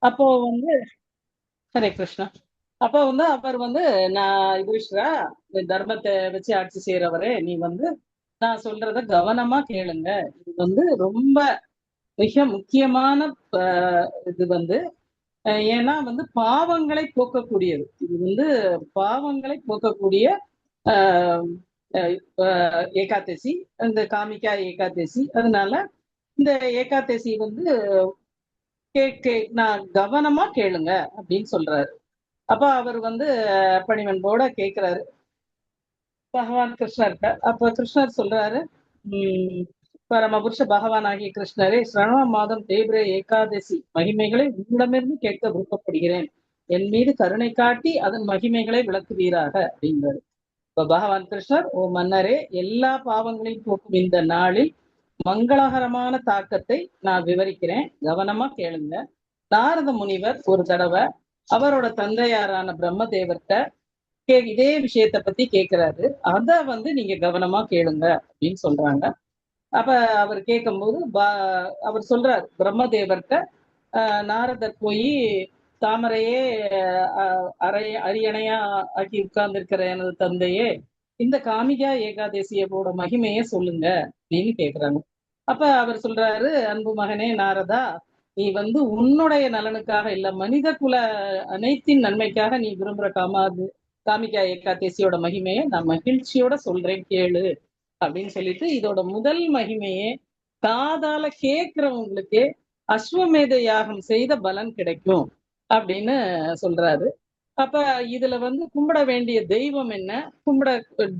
அப்போ வந்து ஹரே கிருஷ்ணா. அப்போ வந்து அவர் வந்து, நான் யுதிஷ்டிரா, இந்த தர்மத்தை வச்சு ஆட்சி செய்யறவரே, நீ வந்து நான் சொல்றத கவனமா கேளுங்க. இது வந்து ரொம்ப மிக முக்கியமான இது வந்து ஏன்னா வந்து பாவங்களை போக்கக்கூடியது. இது வந்து பாவங்களை போக்கக்கூடிய ஆஹ் அஹ் ஏகாதசி, இந்த காமிகா ஏகாதசி. அதனால இந்த ஏகாதசி வந்து நான் கவனமா கேளுங்க அப்படின்னு சொல்றாரு. அப்ப அவர் வந்து பணிவன்போட கேட்கிறாரு பகவான் கிருஷ்ணர்கிட்ட. அப்ப கிருஷ்ணர் சொல்றாரு, உம் பரமபுருஷ பகவான் ஆகிய கிருஷ்ணரே, சிரவண மாதம் தேய்பிரை ஏகாதசி மகிமைகளை உங்களிடமிருந்து கேட்க விருப்பப்படுகிறேன். என் மீது கருணை காட்டி அதன் மகிமைகளை விளக்குவீராக அப்படிங்கிறாரு. இப்ப பகவான் கிருஷ்ணர், ஓ மன்னரே, எல்லா பாவங்களையும் போக்கும் இந்த நாளில் மங்களகரமான தாக்கத்தை நான் விவரிக்கிறேன், கவனமா கேளுங்க. நாரத முனிவர் ஒரு தடவை அவரோட தந்தையாரான பிரம்மதேவர்கிட்ட இதே விஷயத்த பத்தி கேட்கிறாரு. அத வந்து நீங்க கவனமா கேளுங்க அப்படின்னு சொல்றாங்க. அப்ப அவர் கேட்கும்போது அவர் சொல்றாரு பிரம்மதேவர்கிட்ட, நாரதர் போய் தாமரையே அரியணையா ஆக்கி உட்கார்ந்து இருக்கிற எனது தந்தையே, இந்த காமிகா ஏகாதசியோட மகிமையை சொல்லுங்க அப்படின்னு கேக்குறாங்க. அப்ப அவர் சொல்றாரு, அன்பு மகனே நாரதா, நீ வந்து உன்னுடைய நலனுக்காக இல்ல, மனித குல அனைத்தின் நன்மைக்காக நீ விரும்புற காமிகா ஏகாதசியோட மகிமையை நான் மகிழ்ச்சியோட சொல்றேன் கேளு அப்படின்னு சொல்லிட்டு, இதோட முதல் மகிமையே காதால கேட்கிறவங்களுக்கு அஸ்வமேத யாகம் செய்த பலன் கிடைக்கும் அப்படின்னு சொல்றாரு. அப்ப இதுல வந்து கும்பிட வேண்டிய தெய்வம் என்ன, கும்பிட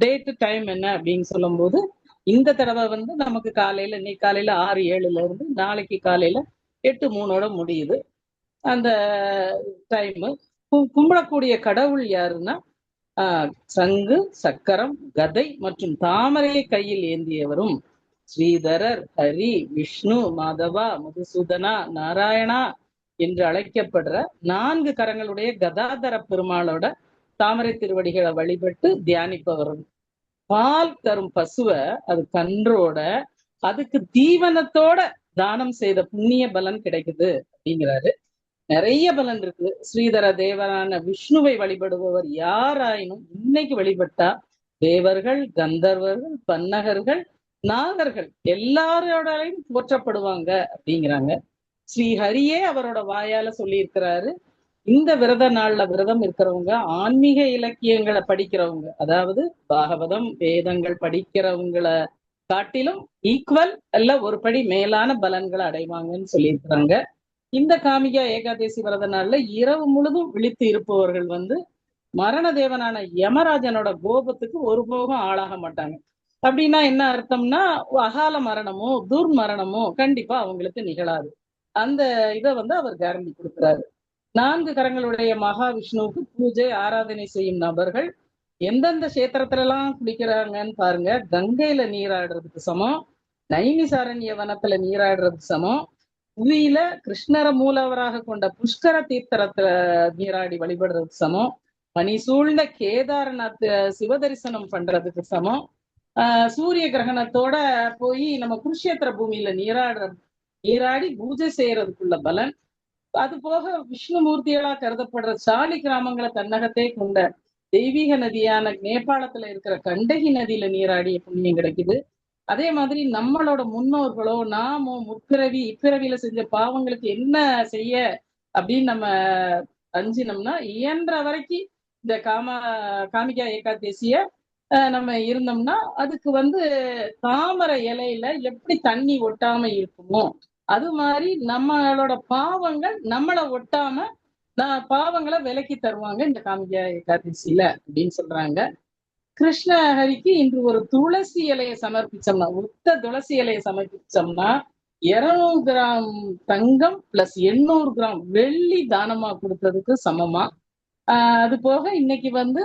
டேட் டைம் என்ன அப்படின்னு சொல்லும் போது, இந்த தடவை வந்து நமக்கு காலையில, இன்னைக்கு காலையில 6:07 இருந்து நாளைக்கு காலையில 8:03 முடியுது அந்த டைம். கும்பிடக்கூடிய கடவுள் யாருன்னா, சங்கு, சக்கரம், கதை மற்றும் தாமரையை கையில் ஏந்தியவரும் ஸ்ரீதரர், ஹரி, விஷ்ணு, மாதவா, மதுசூதனா, நாராயணா என்று அழைக்கப்படுற 4 கரங்களுடைய கதாதர பெருமாளோட தாமரை திருவடிகளை வழிபட்டு தியானிப்பவர். பால் தரும் பசுவை அது கன்றோட அதுக்கு தீவனத்தோட தானம் செய்த புண்ணிய பலன் கிடைக்குது அப்படிங்கிறாரு. நிறைய பலன் இருக்கு. ஸ்ரீதர தேவரான விஷ்ணுவை வழிபடுபவர் யாராயினும் இன்னைக்கு வழிபட்டா தேவர்கள், கந்தர்வர்கள், பன்னகர்கள், நாகர்கள் எல்லாரோடையும் போற்றப்படுவாங்க அப்படிங்கிறாங்க. ஸ்ரீஹரியே அவரோட வாயால சொல்லி இருக்கிறாரு, இந்த விரத நாள்ல விரதம் இருக்கிறவங்க ஆன்மீக இலக்கியங்களை படிக்கிறவங்க, அதாவது பாகவதம் வேதங்கள் படிக்கிறவங்களை காட்டிலும் ஈக்குவல் அல்ல ஒரு படி மேலான பலன்களை அடைவாங்கன்னு சொல்லியிருக்கிறாங்க. இந்த காமிகா ஏகாதசி விரத நாள்ல இரவு முழுதும் விழித்து இருப்பவர்கள் வந்து மரண தேவனான யமராஜனோட கோபத்துக்கு ஒருபோகம் ஆளாக மாட்டாங்க. அப்படின்னா என்ன அர்த்தம்னா, அகால மரணமோ துர்மரணமோ கண்டிப்பா அவங்களுக்கு நிகழாது. அந்த இதை வந்து அவர் கேரண்டி கொடுக்கிறாரு. 4 கரங்களுடைய மகாவிஷ்ணுவுக்கு பூஜை ஆராதனை செய்யும் நபர்கள் எந்தெந்த கஷேத்திரத்துல எல்லாம் குளிக்கிறாங்கன்னு பாருங்க. கங்கையில நீராடுறதுக்கு சமம், நைமிசாரண்ய வனத்துல நீராடுறதுக்கு சமம், புவியில கிருஷ்ணர மூலவராக கொண்ட புஷ்கர தீர்த்தரத்துல நீராடி வழிபடுறதுக்கு சமம், பனி சூழ்ந்த கேதார்நாத் சிவதரிசனம் பண்றதுக்கு சமம், சூரிய கிரகணத்தோட போய் நம்ம குருஷேத்திர பூமியில நீராடி பூஜை செய்யறதுக்குள்ள பலன். அது போக விஷ்ணுமூர்த்திகளா கருதப்படுற சாலி கிராமங்களை தன்னகத்தே கொண்ட தெய்வீக நதியான நேபாளத்துல இருக்கிற கண்டகி நதியில நீராடிய புண்ணியம் கிடைக்குது. அதே மாதிரி நம்மளோட முன்னோர்களோ நாமோ முற்பிறவி இப்பிறவியில செஞ்ச பாவங்களுக்கு என்ன செய்ய அப்படின்னு நம்ம அஞ்சினோம்னா, இயன்ற வரைக்கும் இந்த காமிகா ஏகாதசிய நம்ம இருந்தோம்னா, அதுக்கு வந்து தாமரை இலையில எப்படி தண்ணி ஒட்டாம இருக்குமோ அது மாதிரி நம்மளோட பாவங்கள் நம்மளை ஒட்டாம பாவங்களை விலக்கி தருவாங்க இந்த காமிகா ஏகாதசியில அப்படின்னு சொல்றாங்க. கிருஷ்ணஹரிக்கு இன்று ஒரு துளசி இலையை சமர்ப்பிச்சோம்னா, உத்த துளசி இலையை சமர்ப்பிச்சோம்னா 200 கிராம் தங்கம் பிளஸ் 800 கிராம் வெள்ளி தானமா கொடுத்ததுக்கு சமமா. அது போக இன்னைக்கு வந்து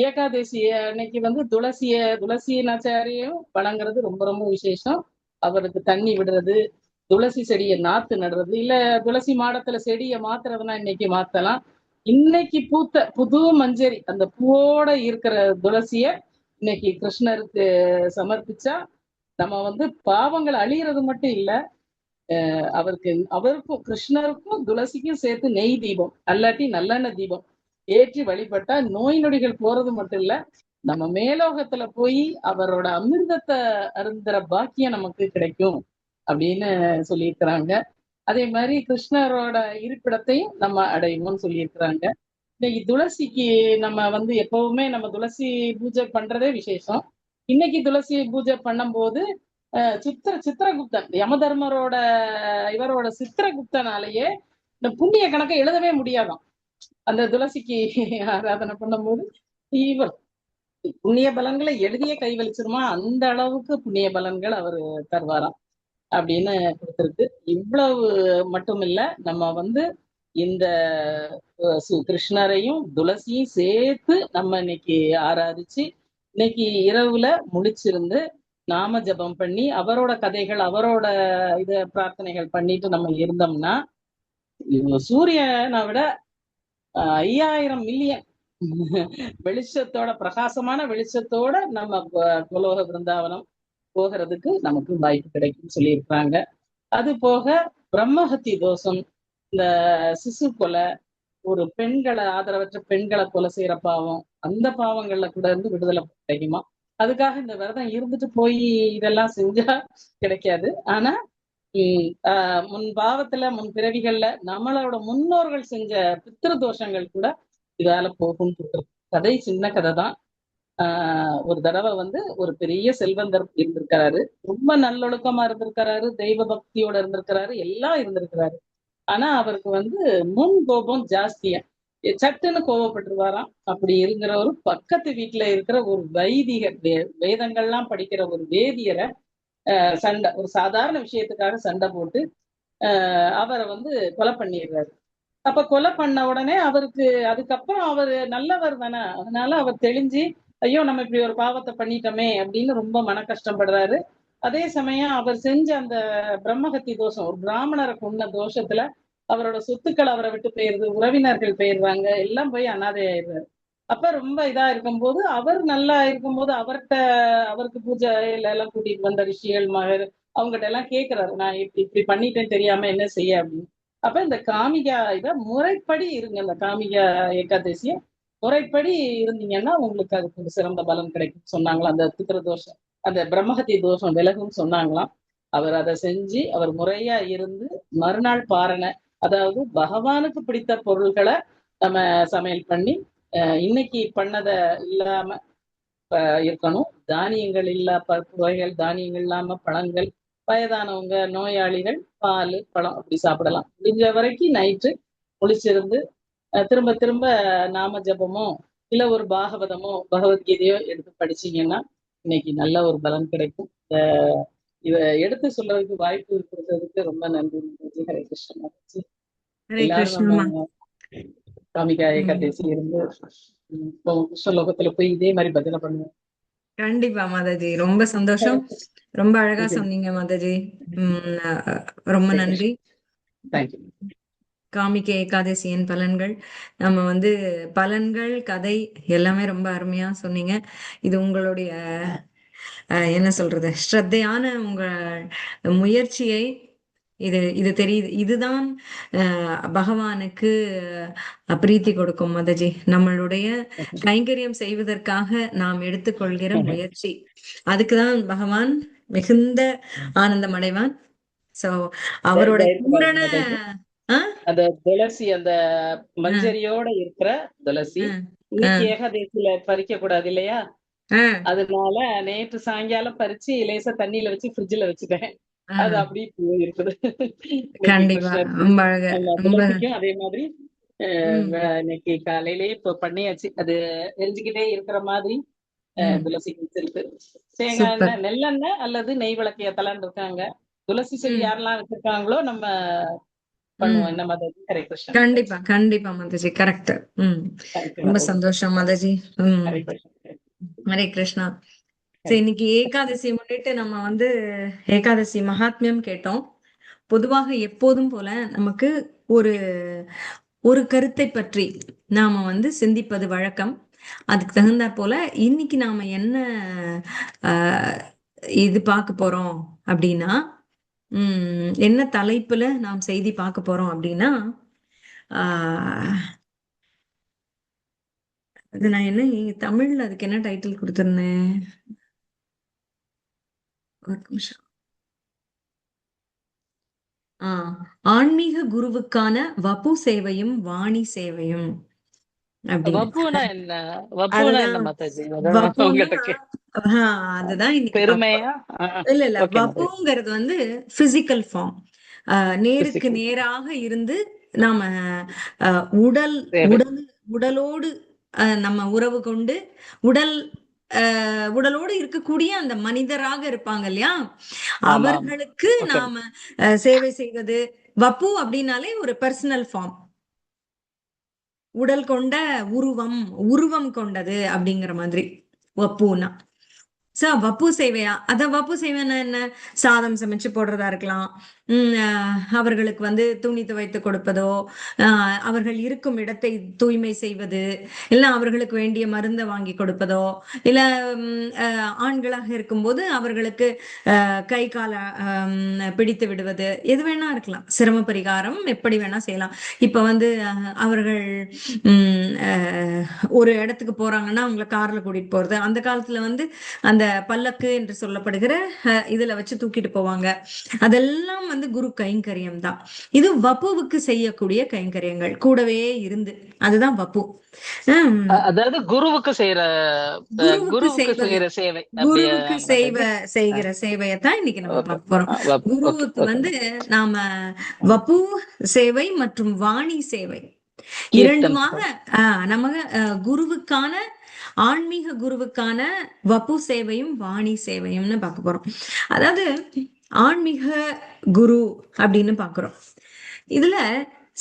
ஏகாதசி அன்னைக்கு வந்து துளசி நாச்சாரியும் வணங்குறது ரொம்ப ரொம்ப விசேஷம். அவருக்கு தண்ணி விடுறது, துளசி செடியை நாத்து நடுறது, இல்ல துளசி மாடத்துல செடியை மாத்துறதுன்னா இன்னைக்கு மாத்தலாம். இன்னைக்கு பூத்த புது மஞ்சரி அந்த பூவோட இருக்கிற துளசிய இன்னைக்கு கிருஷ்ணருக்கு சமர்ப்பிச்சா நம்ம வந்து பாவங்கள் அழியறது மட்டும் இல்ல, அவருக்கும் கிருஷ்ணருக்கும் துளசிக்கும் சேர்த்து நெய் தீபம் அல்லாட்டி நல்லெண்ணெய் தீபம் ஏற்றி வழிபட்டா நோய் நொடிகள் போறது மட்டும் இல்ல, நம்ம மேலோகத்துல போய் அவரோட அமிர்தத்தை அருந்துற பாக்கியம் நமக்கு கிடைக்கும் அப்படின்னு சொல்லியிருக்கிறாங்க. அதே மாதிரி கிருஷ்ணரோட இருப்பிடத்தையும் நம்ம அடையணும்னு சொல்லியிருக்கிறாங்க. இன்னைக்கு துளசிக்கு நம்ம எப்பவுமே நம்ம துளசி பூஜை பண்றதே விசேஷம். இன்னைக்கு துளசி பூஜை பண்ணும்போது சித்திரகுப்தன் யமதர்மரோட இவரோட சித்திரகுப்தனாலேயே இந்த புண்ணிய கணக்கை எழுதவே முடியாதாம். அந்த துளசிக்கு ஆராதனை பண்ணும்போது இவர் புண்ணிய பலன்களை எழுதியே கைவலிச்சிருமா, அந்த அளவுக்கு புண்ணிய பலன்கள் அவர் தருவாராம் அப்படின்னு கொடுத்திருக்கு. இவ்வளவு மட்டும் இல்ல, நம்ம இந்த கிருஷ்ணரையும் துளசியும் சேர்த்து நம்ம இன்னைக்கு ஆராதிச்சு இன்னைக்கு இரவுல முழிச்சிருந்து நாம ஜபம் பண்ணி அவரோட கதைகள் அவரோட பிரார்த்தனைகள் பண்ணிட்டு நம்ம இருந்தோம்னா சூரியனை விட 5000 மில்லியன் வெளிச்சத்தோட பிரகாசமான வெளிச்சத்தோட நம்ம புலோக விருந்தாவனம் போகிறதுக்கு நமக்கு வாய்ப்பு கிடைக்கும்னு சொல்லியிருக்கிறாங்க. அது போக பிரம்மஹத்தி தோஷம், இந்த சிசு கொலை, ஒரு ஆதரவற்ற பெண்களை கொலை செய்யற பாவம், அந்த பாவங்கள்ல கூட இருந்து விடுதலை கிடைக்குமா. அதுக்காக இந்த விரதம் இருந்துட்டு போய் இதெல்லாம் செஞ்சா கிடைக்காது. ஆனா முன் பாவத்துல முன் பிறவிகள்ல நம்மளோட முன்னோர்கள் செஞ்ச பித்திரு தோஷங்கள் கூட இதால போகும். கதை சின்ன கதை தான். ஒரு தடவை ஒரு பெரிய செல்வந்தர் இருந்திருக்கிறாரு, ரொம்ப நல்லொழுக்கமா இருந்திருக்கிறாரு, தெய்வ பக்தியோட இருந்திருக்கிறாரு, எல்லாம் இருந்திருக்கிறாரு. ஆனா அவருக்கு முன் கோபம் ஜாஸ்தியா, சட்டுன்னு கோபப்பட்டுருவாராம். அப்படி இருக்கிற பக்கத்து வீட்டுல இருக்கிற ஒரு வைதிகர், வேதங்கள்லாம் படிக்கிற ஒரு வேதியரை சண்டை, ஒரு சாதாரண விஷயத்துக்காக சண்டை போட்டு அவரை கொலை பண்ணிடுறாரு. அப்ப கொலை பண்ண உடனே அவருக்கு அதுக்கப்புறம் அவர் நல்லவர் தானே, அதனால அவர் தெளிஞ்சு ஐயோ நம்ம இப்படி ஒரு பாவத்தை பண்ணிட்டோமே அப்படின்னு ரொம்ப மன கஷ்டப்படுறாரு. அதே சமயம் அவர் செஞ்ச அந்த பிரம்மஹத்தி தோஷம், ஒரு பிராமணரை கொண்ட தோஷத்துல அவரோட சொத்துக்கள் அவரை விட்டு போயிருது, உறவினர்கள் போயிடுறாங்க, எல்லாம் போய் அனாதை ஆயிடுறாரு. அப்ப ரொம்ப இதா இருக்கும்போது அவர் நல்லா இருக்கும்போது அவருக்கு பூஜையில எல்லாம் கூட்டிட்டு வந்த ரிஷிகள் மகர் அவங்ககிட்ட எல்லாம் கேட்கிறாரு, நான் இப்படி பண்ணிட்டேன்னு தெரியாம என்ன செய்ய அப்படின்னு. அப்ப இந்த காமிகா முறைப்படி இருங்க, இந்த காமிகா ஏகாதசிய முறைப்படி இருந்தீங்கன்னா உங்களுக்கு அதுக்கு ஒரு சிறந்த பலன் கிடைக்கும் சொன்னாங்களாம். அந்த பித்திர தோஷம், அந்த பிரம்மஹத்தி தோஷம் விலகுன்னு சொன்னாங்களாம். அவர் அதை செஞ்சு அவர் முறையா இருந்து மறுநாள் பாரணை, அதாவது பகவானுக்கு பிடித்த பொருள்களை நம்ம சமையல் பண்ணி இன்னைக்கு பண்ணதை இல்லாம இருக்கணும். தானியங்கள் பருப்பு வகைகள், தானியங்கள் இல்லாம பழங்கள், வயதானவங்க, நோயாளிகள் பால் பழம் அப்படி சாப்பிடலாம். முடிஞ்ச வரைக்கும் நைட்டு முழிச்சிருந்து திரும்ப திரும்ப நாம ஜபமோ இல்ல ஒரு பாகவதமோ பகவத்கீதையோ எடுத்து படிச்சீங்கன்னா இன்னைக்கு நல்ல ஒரு பலன் கிடைக்கும். இத எடுத்து சொல்றதுக்கு வாய்ப்பு கொடுத்ததுக்கு ரொம்ப நன்றி. ஹரே கிருஷ்ணன். எல்லாரும் நம்ம காமிகா ஏகாதசி இருந்து கிருஷ்ணலோகத்துல போய் இதே மாதிரி பஜனை பண்ணுவோம். கண்டிப்பா மாதாஜி, ரொம்ப சந்தோஷம், ரொம்ப அழகா சொன்னீங்க மாதாஜி. ரொம்ப நன்றி. காமிகை ஏகாதசியின் பலன்கள், நம்ம பலன்கள் கதை எல்லாமே ரொம்ப அருமையா சொன்னீங்க. இது உங்களுடைய என்ன சொல்றது, ஸ்ரத்தையான உங்க முயற்சியை இது தெரியுது. இதுதான் பகவானுக்கு பிரீத்தி கொடுக்கும் மாதாஜி. நம்மளுடைய கைங்கரியம் செய்வதற்காக நாம் எடுத்துக்கொள்கிற முயற்சி, அதுக்குதான் பகவான் மிகுந்த ஆனந்தம் அடைவான். சோ அவரோட பூரண அந்த துளசி, அந்த மஞ்சரியோட இருக்கிற துளசி இன்னைக்கு ஏகாதசியில பறிக்க கூடாது இல்லையா, அதனால நேற்று சாயங்காலம் பறிச்சு லேசா தண்ணியில வச்சு ஃப்ரிட்ஜ்ல வச்சுட்டேன். அது அப்படி இருக்குது. துளசிக்கும் அதே மாதிரி இன்னைக்கு காலையிலேயே இப்ப பண்ணியாச்சு. அது எரிஞ்சுக்கிட்டே இருக்கிற மாதிரி துளசி வச்சிருக்கு. தேங்காய் எண்ணெய், நெல்லெண்ணெய் அல்லது நெய் விளக்கு ஏத்தலான்னு இருக்காங்க. துளசி செடி யாரெல்லாம் வச்சிருக்காங்களோ நம்ம பண்ணுவோம். என்ன மாதாஜி? ஹரே கிருஷ்ணன். கண்டிப்பா கண்டிப்பா மாதாஜி, கரெக்ட். ரொம்ப சந்தோஷம் மாதாஜி. ஹரே கிருஷ்ணா. சரி, இன்னைக்கு ஏகாதசி முன்னிட்டு நம்ம ஏகாதசி மகாத்மியம் கேட்டோம். பொதுவாக எப்போதும் போல நமக்கு ஒரு ஒரு கருத்தை பற்றி நாம சிந்திப்பது வழக்கம். அதுக்கு தகுந்தா போல இன்னைக்கு நாம என்ன இது பார்க்க போறோம் அப்படின்னா, என்ன தலைப்புல நாம் செய்தி பார்க்க போறோம் அப்படின்னா, ஆஹ் அது நான் என்ன தமிழ்ல அதுக்கு என்ன டைட்டில் கொடுத்திருந்தேன், ஒரு நிமிஷம். ஆன்மீக குருவுக்கான வபு சேவையும் வாணி சேவையும் அப்படின்னு. வப்புனா என்ன? வப்புனா என்ன அதுதான் மாதாஜி? வப்புன்னா அதுதான் இன்னைக்கு பெருமையா? இல்ல வப்புங்கிறது வந்து பிசிக்கல் ஃபார்ம். நேருக்கு நேராக இருந்து நாம உடல் உடல் உடலோடு நம்ம உறவு கொண்டு உடலோடு இருக்கக்கூடிய அந்த மனிதராக இருப்பாங்க இல்லையா, அவர்களுக்கு நாம சேவை செய்வது. வப்பு அப்படின்னாலே ஒரு பர்சனல் ஃபார்ம், உடல் கொண்ட உருவம் கொண்டது அப்படிங்கிற மாதிரி வப்புனா. வப்பு சேவையா? வப்பு சேவைன்னா என்ன? சாதம் சமைச்சு போடுறதா இருக்கலாம், அவர்களுக்கு வந்து துணி துவைத்து கொடுப்பதோ, அவர்கள் இருக்கும் இடத்தை தூய்மை செய்வது, இல்ல அவர்களுக்கு வேண்டிய மருந்தை வாங்கி கொடுப்பதோ, இல்ல ஆண்களாக இருக்கும்போது அவர்களுக்கு கை கால பிடித்து விடுவது, எது வேணா இருக்கலாம். சிரம பரிகாரம் எப்படி வேணா செய்யலாம். இப்ப வந்து அவர்கள் ஒரு இடத்துக்கு போறாங்கன்னா அவங்கள கார்ல கூட்டிட்டு போறது, அந்த காலத்துல வந்து அந்த பல்லக்கு என்று சொல்லப்படுகிற இதுல வச்சு தூக்கிட்டு போவாங்க. அதெல்லாம் வந்து குரு கைங்கரியம் தான். இது வப்புவுக்கு செய்யக்கூடிய கைங்கரியங்கள் கூடவே இருந்து, அதுதான் வப்பு. அதாவது குருவுக்கு செய்யற சேவை, குருவுக்கு செய்கிற சேவையத்தான் இன்னைக்கு நம்ம பார்க்க போறோம். குருவுக்கு வந்து நாம வப்பு சேவை மற்றும் வாணி சேவை இரண்டுமாக நம்ம குருவுக்கான ஆன்மீக குருவுக்கான வப்பு சேவையும் வாணி சேவையும்னு பார்க்க போறோம். அதாவது ஆன்மீக குரு அப்படின்னு பாக்குறோம். இதுல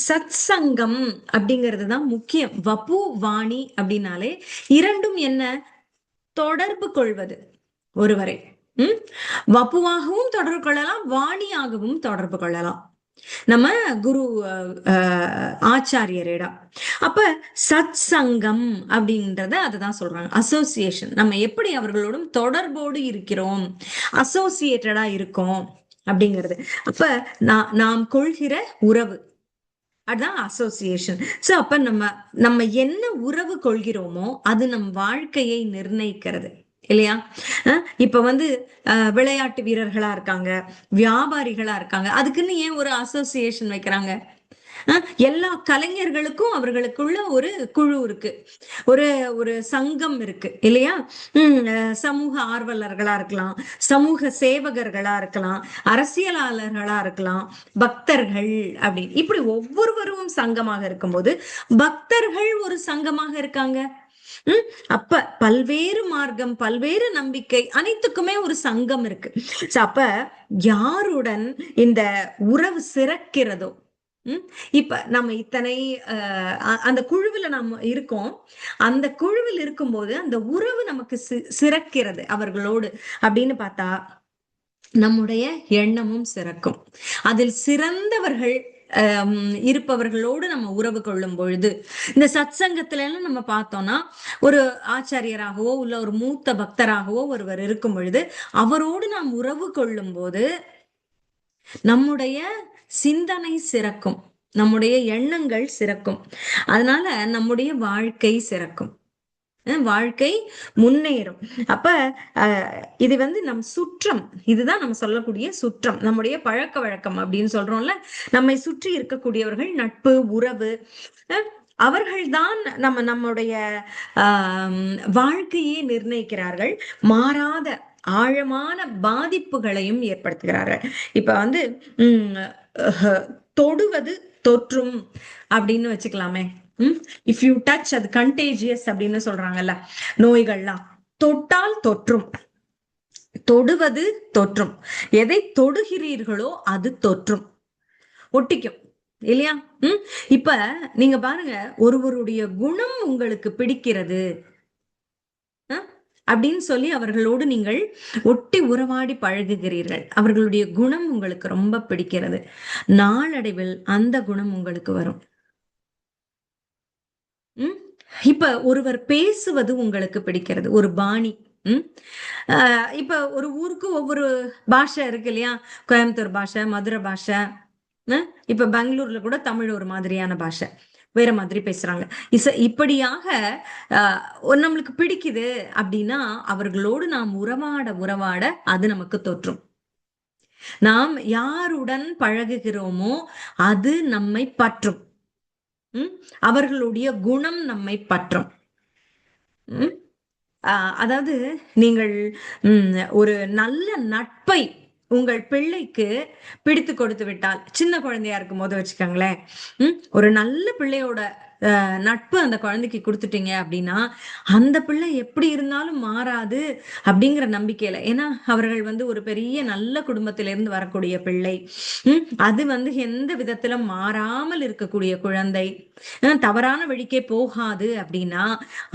சத் சங்கம் அப்படிங்கிறது தான் முக்கியம். வப்பு வாணி அப்படின்னாலே இரண்டும் என்ன? தொடர்பு கொள்வது ஒருவரை. வப்புவாகவும் தொடர்பு கொள்ளலாம், வாணியாகவும் தொடர்பு கொள்ளலாம் நம்ம குரு ஆச்சாரியரிடம். அப்ப சத் சங்கம் அப்படின்றத அதுதான் சொல்றாங்க, அசோசியேஷன். நம்ம எப்படி அவர்களோடும் தொடர்போடு இருக்கிறோம், அசோசியேட்டடா இருக்கோம் அப்படிங்கிறது. அப்ப நாம் கொள்கிற உறவு, அதுதான் அசோசியேஷன். சோ அப்ப நம்ம என்ன உறவு கொள்கிறோமோ அது நம் வாழ்க்கையை நிர்ணயிக்கிறது இல்லையா? இப்ப வந்து விளையாட்டு வீரர்களா இருக்காங்க, வியாபாரிகளா இருக்காங்க, அதுக்குன்னு ஏன் ஒரு அசோசியேஷன் வைக்கிறாங்க? எல்லா கலைஞர்களுக்கும் அவர்களுக்குள்ள ஒரு குழு இருக்கு, ஒரு ஒரு சங்கம் இருக்கு இல்லையா? சமூக ஆர்வலர்களா இருக்கலாம், சமூக சேவகர்களா இருக்கலாம், அரசியலாளர்களா இருக்கலாம், பக்தர்கள் அப்படின்னு இப்படி ஒவ்வொருவரும் சங்கமாக இருக்கும்போது பக்தர்கள் ஒரு சங்கமாக இருக்காங்க. அப்ப பல்வேறு மார்க்கம், பல்வேறு நம்பிக்கை, அனைத்துக்குமே ஒரு சங்கம் இருக்கு. அப்ப யாருடன் இந்த உறவு சிறக்கிறதோ, இப்ப நம்ம இத்தனை அந்த குழுவில் நம்ம இருக்கோம், அந்த குழுவில் இருக்கும்போது அந்த உறவு நமக்கு சிறக்கிறது அவர்களோடு அப்படின்னு பார்த்தா நம்முடைய எண்ணமும் சிறக்கும். அதில் சிறந்தவர்கள் இருப்பவர்களோடு நம்ம உறவு கொள்ளும் பொழுது, இந்த சத் சங்கத்துல எல்லாம் நம்ம பார்த்தோம்னா ஒரு ஆச்சாரியராகவோ இல்ல ஒரு மூத்த பக்தராகவோ ஒருவர் இருக்கும் பொழுது அவரோடு நாம் உறவு கொள்ளும் போது நம்முடைய சிந்தனை சிறக்கும், நம்முடைய எண்ணங்கள் சிறக்கும், அதனால நம்முடைய வாழ்க்கை சிறக்கும், வாழ்க்கை முன்னேறும். அப்ப இது வந்து நம் சுற்றம், இதுதான் நம்ம சொல்லக்கூடிய சுற்றம், நம்முடைய பழக்க வழக்கம் அப்படின்னு சொல்றோம்ல. நம்மை சுற்றி இருக்கக்கூடியவர்கள், நட்பு உறவு, அவர்கள்தான் நம்முடைய வாழ்க்கையை நிர்ணயிக்கிறார்கள். மாறாத ஆழமான பாதிப்புகளையும் ஏற்படுத்துகிறார்கள். இப்ப வந்து தொடுவது தொற்றும் அப்படின்னு வச்சுக்கலாமே. இஃப் யூ டச், அது கண்டேஜியஸ் அப்படின்னு சொல்றாங்கல்ல. நோய்கள்லாம் தொட்டால் தொற்றும், தொடுவது தொற்றும், எதை தொடுகிறீர்களோ அது தொற்றும், ஒட்டிக்கும் இல்லையா? இப்ப நீங்க பாருங்க, ஒருவருடைய குணம் உங்களுக்கு பிடிக்கிறது அப்படின்னு சொல்லி அவர்களோடு நீங்கள் ஒட்டி உறவாடி பழகுகிறீர்கள், அவர்களுடைய குணம் உங்களுக்கு ரொம்ப பிடிக்கிறது, நாளடைவில் அந்த குணம் உங்களுக்கு வரும். இப்ப ஒருவர் பேசுவது உங்களுக்கு பிடிக்கிறது, ஒரு பாணி, ம் இப்ப ஒரு ஊருக்கு ஒவ்வொரு பாஷை இருக்கு இல்லையா? கோயம்புத்தூர் பாஷை, மதுரை பாஷை, இப்ப பெங்களூர்ல கூட தமிழ் ஒரு மாதிரியான பாஷை, வேற மாதிரி பேசுறாங்க. இப்படியாக நம்மளுக்கு பிடிக்குது அப்படின்னா அவர்களோடு நாம் உறவாட அது நமக்கு தோற்றும். நாம் யாருடன் பழகுகிறோமோ அது நம்மை பற்றும். அவர்களுடைய குணம் நம்மை பற்றும். அதாவது நீங்கள் ஒரு நல்ல நட்பை உங்கள் பிள்ளைக்கு பிடித்து கொடுத்து விட்டால், சின்ன குழந்தையா இருக்கும் போது வச்சுக்கோங்களேன், ஒரு நல்ல பிள்ளையோட நட்பு அந்த குழந்தைக்கு கொடுத்துட்டீங்க அப்படின்னா அந்த பிள்ளை எப்படி இருந்தாலும் மாறாது அப்படிங்கிற நம்பிக்கையில, ஏன்னா அவர்கள் வந்து ஒரு பெரிய நல்ல குடும்பத்திலிருந்து வரக்கூடிய பிள்ளை, அது வந்து எந்த விதத்துல மாறாமல் இருக்கக்கூடிய குழந்தை, தவறான வழிக்கே போகாது அப்படின்னா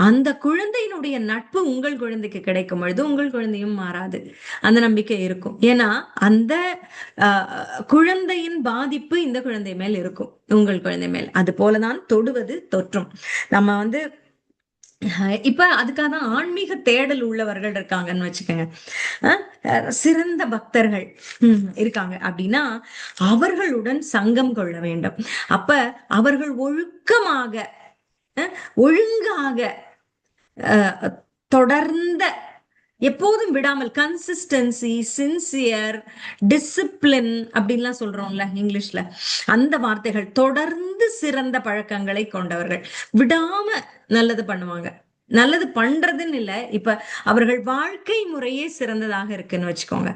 அந்த குழந்தையினுடைய நட்பு உங்கள் குழந்தைக்கு கிடைக்கும் பொழுது உங்கள் குழந்தையும் மாறாது, அந்த நம்பிக்கை இருக்கும். ஏன்னா அந்த குழந்தையின் பாதிப்பு இந்த குழந்தை மேல் இருக்கும், உங்கள் குழந்தை மேல். அது போலதான் தொடுவது தொற்றும். நம்ம வந்து இப்ப அதுக்காக தான் ஆன்மீக தேடல் உள்ளவர்கள் இருக்காங்கன்னு வச்சுக்கோங்க, சிறந்த பக்தர்கள் இருக்காங்க அப்படின்னா அவர்களுடன் சங்கம் கொள்ள வேண்டும். அப்ப அவர்கள் ஒழுங்காக தொடர்ந்த, எப்போதும் விடாமல், கன்சிஸ்டன்சி, சின்சியர், டிசிப்ளின் அப்படின்லாம் சொல்றோம்ல இங்கிலீஷ்ல, அந்த வார்த்தைகள், தொடர்ந்து சிறந்த பழக்கங்களை கொண்டவர்கள், விடாம நல்லது பண்ணுவாங்க. நல்லது பண்றதுன்னு இல்ல, இப்ப அவர்கள் வாழ்க்கை முறையே சிறந்ததாக இருக்குன்னு வச்சுக்கோங்க.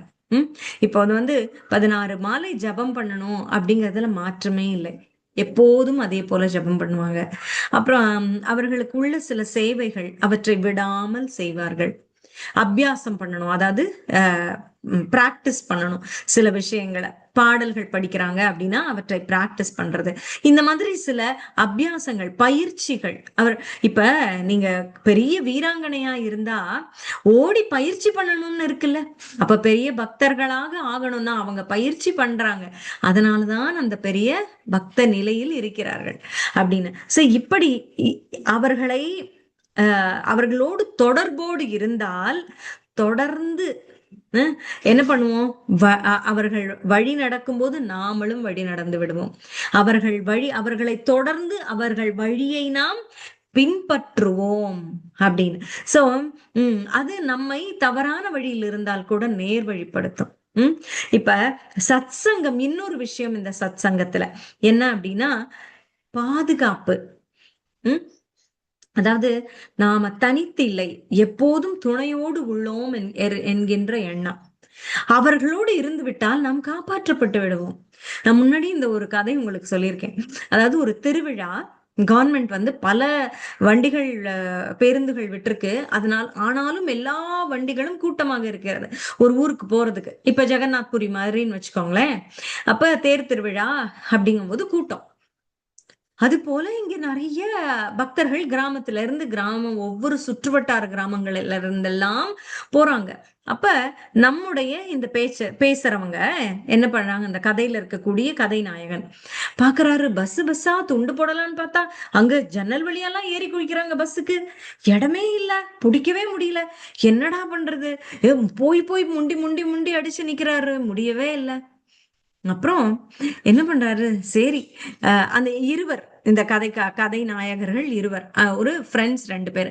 இப்போ அது வந்து 16 மாலை ஜபம் பண்ணணும் அப்படிங்கறதுல மாற்றமே இல்லை, எப்போதும் அதே போல ஜபம் பண்ணுவாங்க. அப்புறம் அவர்களுக்கு உள்ள சில சேவைகள் அவற்றை விடாமல் செய்வார்கள். அபியாசம் பண்ணணும், அதாவது பிராக்டிஸ் பண்ணணும். சில விஷயங்களை, பாடல்கள் படிக்கிறாங்க அப்படின்னா அவற்றை பிராக்டிஸ் பண்றது, இந்த மாதிரி சில அபியாசங்கள், பயிற்சிகள். இப்ப நீங்க பெரிய வீராங்கனையா இருந்தா ஓடி பயிற்சி பண்ணணும்னு இருக்குல்ல, அப்ப பெரிய பக்தர்களாக ஆகணும்னா அவங்க பயிற்சி பண்றாங்க, அதனாலதான் அந்த பெரிய பக்த நிலையில் இருக்கிறார்கள் அப்படின்னு. சோ இப்படி அவர்களோடு தொடர்போடு இருந்தால் தொடர்ந்து என்ன பண்ணுவோம், அவர்கள் வழி நடக்கும் போது நாமளும் வழி நடந்து விடுவோம். அவர்களை தொடர்ந்து அவர்கள் வழியை நாம் பின்பற்றுவோம் அப்படின்னு. சோ அது நம்மை தவறான வழியில் இருந்தால் கூட நேர் வழிப்படுத்தும். இப்ப சத்சங்கம், இன்னொரு விஷயம் இந்த சத்சங்கத்துல என்ன அப்படின்னா பாதுகாப்பு. அதாவது நாம தனித்தில்லை, எப்போதும் துணையோடு உள்ளோம் என்கின்ற எண்ணம். அவர்களோடு இருந்து விட்டால் நாம் காப்பாற்றப்பட்டு விடுவோம். நான் முன்னாடி இந்த ஒரு கதை உங்களுக்கு சொல்லியிருக்கேன். அதாவது ஒரு திருவிழா, கவர்மெண்ட் வந்து பல வண்டிகள், பேருந்துகள் விட்டுருக்கு, ஆனாலும் எல்லா வண்டிகளும் கூட்டமாக இருக்கிறது ஒரு ஊருக்கு போறதுக்கு. இப்ப ஜெகநாத் புரி மாதிரின்னு வச்சுக்கோங்களேன். அப்ப தேர் திருவிழா அப்படிங்கும் போது கூட்டம். அது போல இங்க நிறைய பக்தர்கள் கிராமத்துல இருந்து, ஒவ்வொரு சுற்றுவட்டார கிராமங்கள்ல இருந்தெல்லாம் போறாங்க. அப்ப நம்முடைய இந்த பேசுறவங்க என்ன பண்றாங்க, இந்த கதையில இருக்கக்கூடிய கதை நாயகன் பாக்குறாரு, பஸ்ஸா துண்டு போடலான்னு பார்த்தா அங்க ஜன்னல் வழியெல்லாம் ஏறி குளிக்கிறாங்க, பஸ்ஸுக்கு இடமே இல்ல, பிடிக்கவே முடியல, என்னடா பண்றது, போய் முண்டி முண்டி முண்டி அடிச்சு நிக்கிறாரு, முடியவே இல்லை. அப்புறம் என்ன பண்றாரு, சரி அந்த இருவர், இந்த கதை நாயகர்கள் இருவர், ஒரு ஃப்ரெண்ட்ஸ் 2 பேர்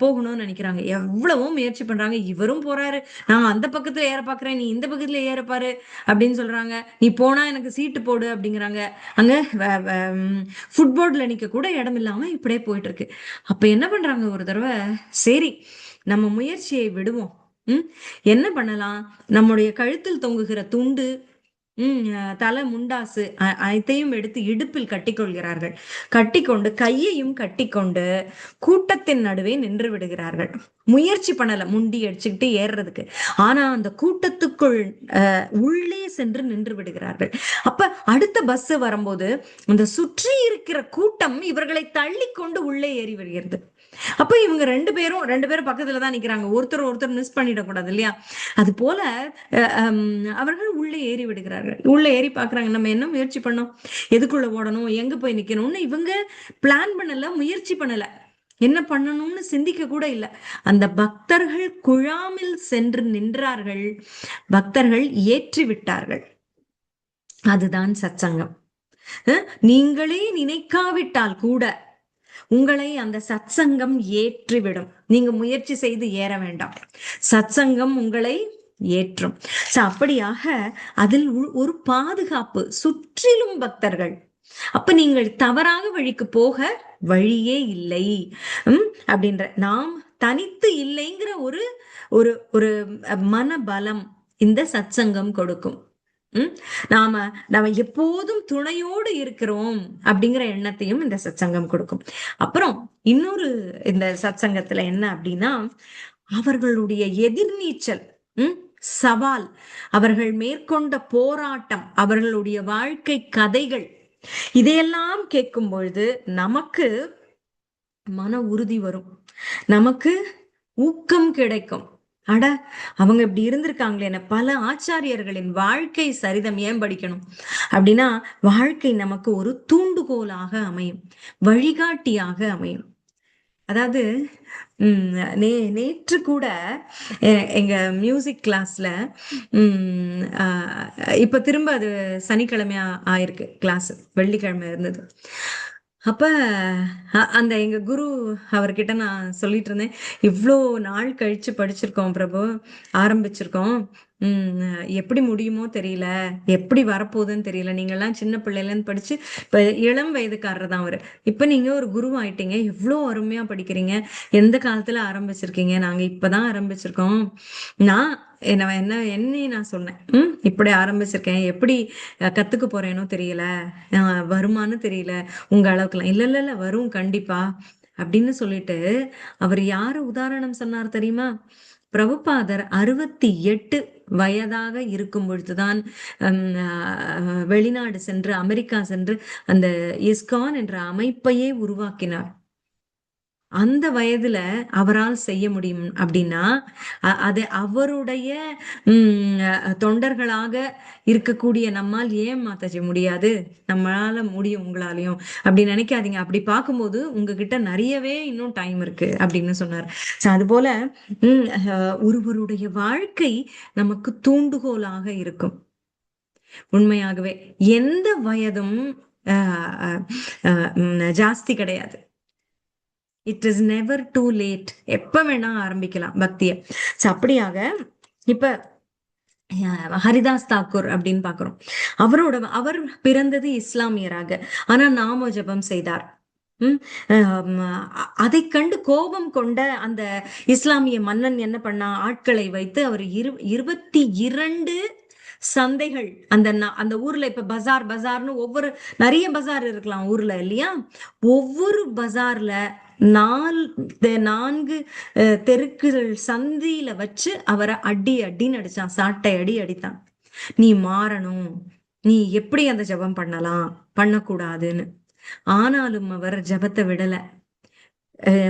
போகணும்னு நினைக்கிறாங்க. எவ்வளவோ முயற்சி பண்றாங்க, இவரும் போறாரு, நான் அந்த பக்கத்துல ஏற பாக்குறேன், நீ இந்த பக்கத்துல ஏறப்பாரு அப்படின்னு சொல்றாங்க, நீ போனா எனக்கு சீட்டு போடு அப்படிங்கிறாங்க. அங்க ஃபுட்போர்ட்ல நிக்க கூட இடம் இல்லாம இப்படியே போயிட்டு இருக்கு. அப்ப என்ன பண்றாங்க, ஒரு தடவை சரி நம்ம முயற்சியை விடுவோம், என்ன பண்ணலாம், நம்முடைய கழுத்தில் தொங்குகிற துண்டு, தலை முண்டாசு அனைத்தையும் எடுத்து இடுப்பில் கட்டிக்கொள்கிறார்கள். கட்டிக்கொண்டு கையையும் கட்டிக்கொண்டு கூட்டத்தின் நடுவே நின்று விடுகிறார்கள். முயற்சி பண்ணல முண்டி அடிச்சுக்கிட்டு ஏறுறதுக்கு, ஆனா அந்த கூட்டத்துக்குள் உள்ளே சென்று நின்று விடுகிறார்கள். அப்ப அடுத்த பஸ் வரும்போது அந்த சுற்றி இருக்கிற கூட்டம் இவர்களை தள்ளி கொண்டு உள்ளே ஏறி வருகிறது. அப்ப இவங்க ரெண்டு பேரும் பக்கத்துலதான் நிக்கிறாங்க, ஒருத்தர் மிஸ் பண்ணிடக்கூடாது இல்லையா? அது போல அவர்கள் உள்ளே ஏறி விடுகிறார்கள். உள்ள ஏறி பாக்குறாங்க, நம்ம என்ன முயற்சி பண்ணோம், எதுக்குள்ள ஓடணும், எங்க போய் நிக்கணும்னு இவங்க பிளான் பண்ணல, முயற்சி பண்ணல. என்ன பண்ணணும்னு சிந்திக்க கூட இல்லை. அந்த பக்தர்கள் குழாமில் சென்று நின்றார்கள், பக்தர்கள் ஏற்றி விட்டார்கள். அதுதான் சத்சங்கம். நீங்களே நினைக்காவிட்டால் கூட உங்களை அந்த சத்சங்கம் ஏற்றிவிடும். நீங்க முயற்சி செய்து ஏற வேண்டாம், சத்சங்கம் உங்களை ஏற்றும். அப்படியாக அதில் ஒரு பாதுகாப்பு, சுற்றிலும் பக்தர்கள். அப்ப நீங்கள் தவறாக வழிக்கு போக வழியே இல்லை அப்படின்ற, நாம் தனித்து இல்லைங்கிற ஒரு ஒரு ஒரு மனபலம் இந்த சத்சங்கம் கொடுக்கும். நாம எப்போதும் துணையோடு இருக்கிறோம் அப்படிங்கிற எண்ணத்தையும் இந்த சத்சங்கம் கொடுக்கும். அப்புறம் இன்னொரு இந்த சத்சங்கத்துல என்ன அப்படின்னா, அவர்களுடைய எதிர்நீச்சல், சவால், அவர்கள் மேற்கொண்ட போராட்டம், அவர்களுடைய வாழ்க்கை கதைகள், இதையெல்லாம் கேட்கும் பொழுது நமக்கு மன உறுதி வரும், நமக்கு ஊக்கம் கிடைக்கும். அட, அவங்க இப்படி இருந்திருக்காங்களே. பல ஆச்சாரியர்களின் வாழ்க்கை சரிதம் ஏன் படிக்கணும் அப்படின்னா, வாழ்க்கை நமக்கு ஒரு தூண்டுகோலாக அமையும், வழிகாட்டியாக அமையும். அதாவது நேற்று கூட எங்க மியூசிக் கிளாஸ்ல இப்ப திரும்ப அது சனிக்கிழமையா ஆயிருக்கு கிளாஸ், வெள்ளிக்கிழமை இருந்தது. அப்ப அந்த எங்க குரு அவர்கிட்ட நான் சொல்லிட்டு இருந்தேன், இவ்வளோ நாள் கழிச்சு படிச்சிருக்கோம் பிரபு, ஆரம்பிச்சிருக்கோம், எப்படி முடியுமோ தெரியல, எப்படி வரப்போகுதுன்னு தெரியல. நீங்கெல்லாம் சின்ன பிள்ளைலன்னு படிச்சு இப்ப இளம் வயதுக்காரர் தான் அவரு, இப்ப நீங்க ஒரு குரு ஆயிட்டீங்க, எவ்வளோ அருமையா படிக்கிறீங்க, எந்த காலத்துல ஆரம்பிச்சிருக்கீங்க, நாங்க இப்பதான் ஆரம்பிச்சிருக்கோம். நான் நான் சொன்னேன், இப்படி ஆரம்பிச்சிருக்கேன், எப்படி கத்துக்க போறேனோ தெரியல, வருமானு தெரியல உங்க அளவுக்குலாம். இல்ல இல்ல இல்ல வரும் கண்டிப்பா அப்படின்னு சொல்லிட்டு அவர் யாரு உதாரணம் சொன்னார் தெரியுமா? பிரபுபாதர் 68 வயதாக இருக்கும் பொழுதுதான் வெளிநாடு சென்று, அமெரிக்கா சென்று அந்த இஸ்கான் என்ற அமைப்பையே உருவாக்கினார். அந்த வயதுல அவரால் செய்ய முடியும் அப்படின்னா, அது அவருடைய தொண்டர்களாக இருக்கக்கூடிய நம்மால் ஏன் மாத்தாச்சு முடியாது? நம்மளால முடியும், உங்களாலையும் அப்படி நினைக்காதீங்க. அப்படி பார்க்கும்போது உங்ககிட்ட நிறையவே இன்னும் டைம் இருக்கு அப்படின்னு சொன்னார். அது போல ஒருவருடைய வாழ்க்கை நமக்கு தூண்டுகோலாக இருக்கும். உண்மையாகவே எந்த வயதும் ஜாஸ்தி கிடையாது. It is never too late. எப்ப வேணா ஆரம்பிக்கலாம் பக்திய. அப்படியாக இப்ப ஹரிதாஸ் தாக்கூர் அப்படின்னு பாக்குறோம். அவர் பிறந்தது இஸ்லாமியராக, ஆனா நாம ஜபம் செய்தார். அதை கண்டு கோபம் கொண்ட அந்த இஸ்லாமிய மன்னன் என்ன பண்ணா, ஆட்களை வைத்து அவர் 22 சந்தைகள், அந்த ஊர்ல இப்ப பஜார்னு ஒவ்வொரு நிறைய பஜார் இருக்கலாம் ஊர்ல இல்லையா, ஒவ்வொரு பஜார்ல 4 தெருக்குகள் சந்தியில வச்சு அவரை அடின்னு அடிச்சான், சாட்டை அடித்தான். நீ மாறணும், நீ எப்படி அந்த ஜபம் பண்ணக்கூடாதுன்னு. ஆனாலும் அவர் ஜபத்தை விடல.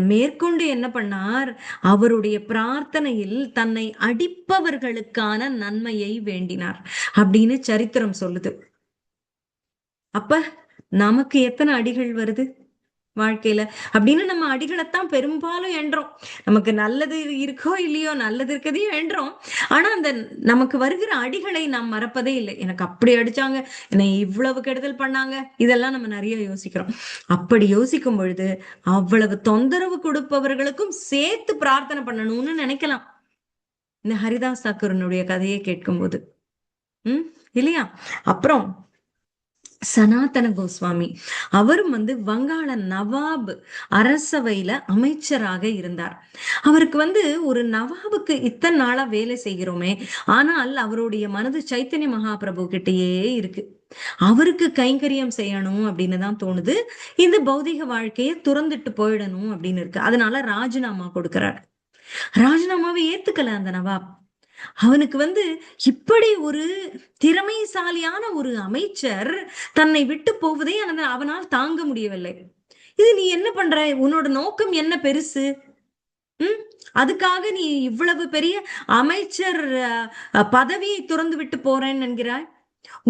மேற்கொண்டு என்ன பண்ணார், அவருடைய பிரார்த்தனையில் தன்னை அடிப்பவர்களுக்கான நன்மையை வேண்டினார் அப்படின்னு சரித்திரம் சொல்லுது. அப்ப நமக்கு எத்தனை அடிகள் வருது வாழ்க்கையில அப்படின்னு நம்ம அடிகளைத்தான் பெரும்பாலும் என்றோம். நமக்கு நல்லது இருக்கோ இல்லையோ, நல்லது இருக்கதையும் என்றோம். ஆனா அந்த நமக்கு வருகிற அடிகளை நாம் மறப்பதே இல்லை. எனக்கு அப்படி அடிச்சாங்க, என்னை இவ்வளவு கெடுதல் பண்ணாங்க, இதெல்லாம் நம்ம நிறைய யோசிக்கிறோம். அப்படி யோசிக்கும் பொழுது அவ்வளவு தொந்தரவு கொடுப்பவர்களுக்கும் சேர்த்து பிரார்த்தனை பண்ணணும்னு நினைக்கலாம், இந்த ஹரிதாஸ் தாக்கூரனுடைய கதையை கேட்கும் போது. இல்லையா? அப்புறம் சனாதன கோஸ்வாமி, அவரும் வங்காள நவாப் அரசவையில அமைச்சராக இருந்தார். அவருக்கு ஒரு நவாபுக்கு இத்தனை நாளா வேலை செய்கிறோமே, ஆனால் அவருடைய மனது சைத்தன்ய மகாபிரபு கிட்டேயே இருக்கு. அவருக்கு கைங்கரியம் செய்யணும் அப்படின்னு தான் தோணுது. இந்த பௌதிக வாழ்க்கையை துறந்துட்டு போயிடணும் அப்படின்னு இருக்கு. அதனால ராஜினாமா கொடுக்கிறார். ராஜினாமாவை ஏத்துக்கல அந்த நவாப். அவனுக்கு இப்படி ஒரு திறமைசாலியான ஒரு அமைச்சர் தன்னை விட்டு போவதை அவனால் தாங்க முடியவில்லை. இது நீ என்ன பண்ற, உன்னோட நோக்கம் என்ன பெருசு? அதுக்காக நீ இவ்வளவு பெரிய அமைச்சர் பதவியை துறந்து விட்டு போறேன்னு என்கிறாய்.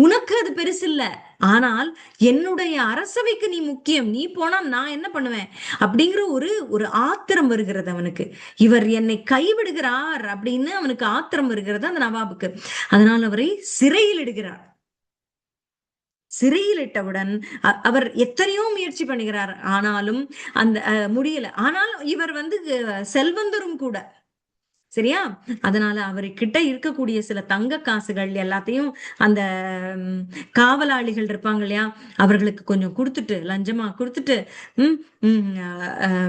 உனக்கு அது பெருசு இல்ல, ஆனால் என்னுடைய அரசவைக்கு நீ முக்கியம், நீ போனா நான் என்ன பண்ணுவேன் அப்படிங்கிற ஒரு ஒரு ஆத்திரம் வருகிறது அவனுக்கு. இவர் என்னை கைவிடுகிறார் அப்படின்னு அவனுக்கு ஆத்திரம் வருகிறது அந்த நவாபுக்கு. அதனால் அவரை சிறையில் இடுகிறார். சிறையில் இட்டவுடன் அவர் எத்தனையோ முயற்சி பண்ணுகிறார், ஆனாலும் அந்த முடியல. ஆனாலும் இவர் வந்து செல்வந்தரும் கூட, சரியா? அதனால அவர்கிட்ட இருக்கக்கூடிய சில தங்க காசுகள் எல்லாத்தையும் அந்த காவலாளிகள் இருப்பாங்க இல்லையா, அவர்களுக்கு கொஞ்சம் கொடுத்துட்டு, லஞ்சமா கொடுத்துட்டு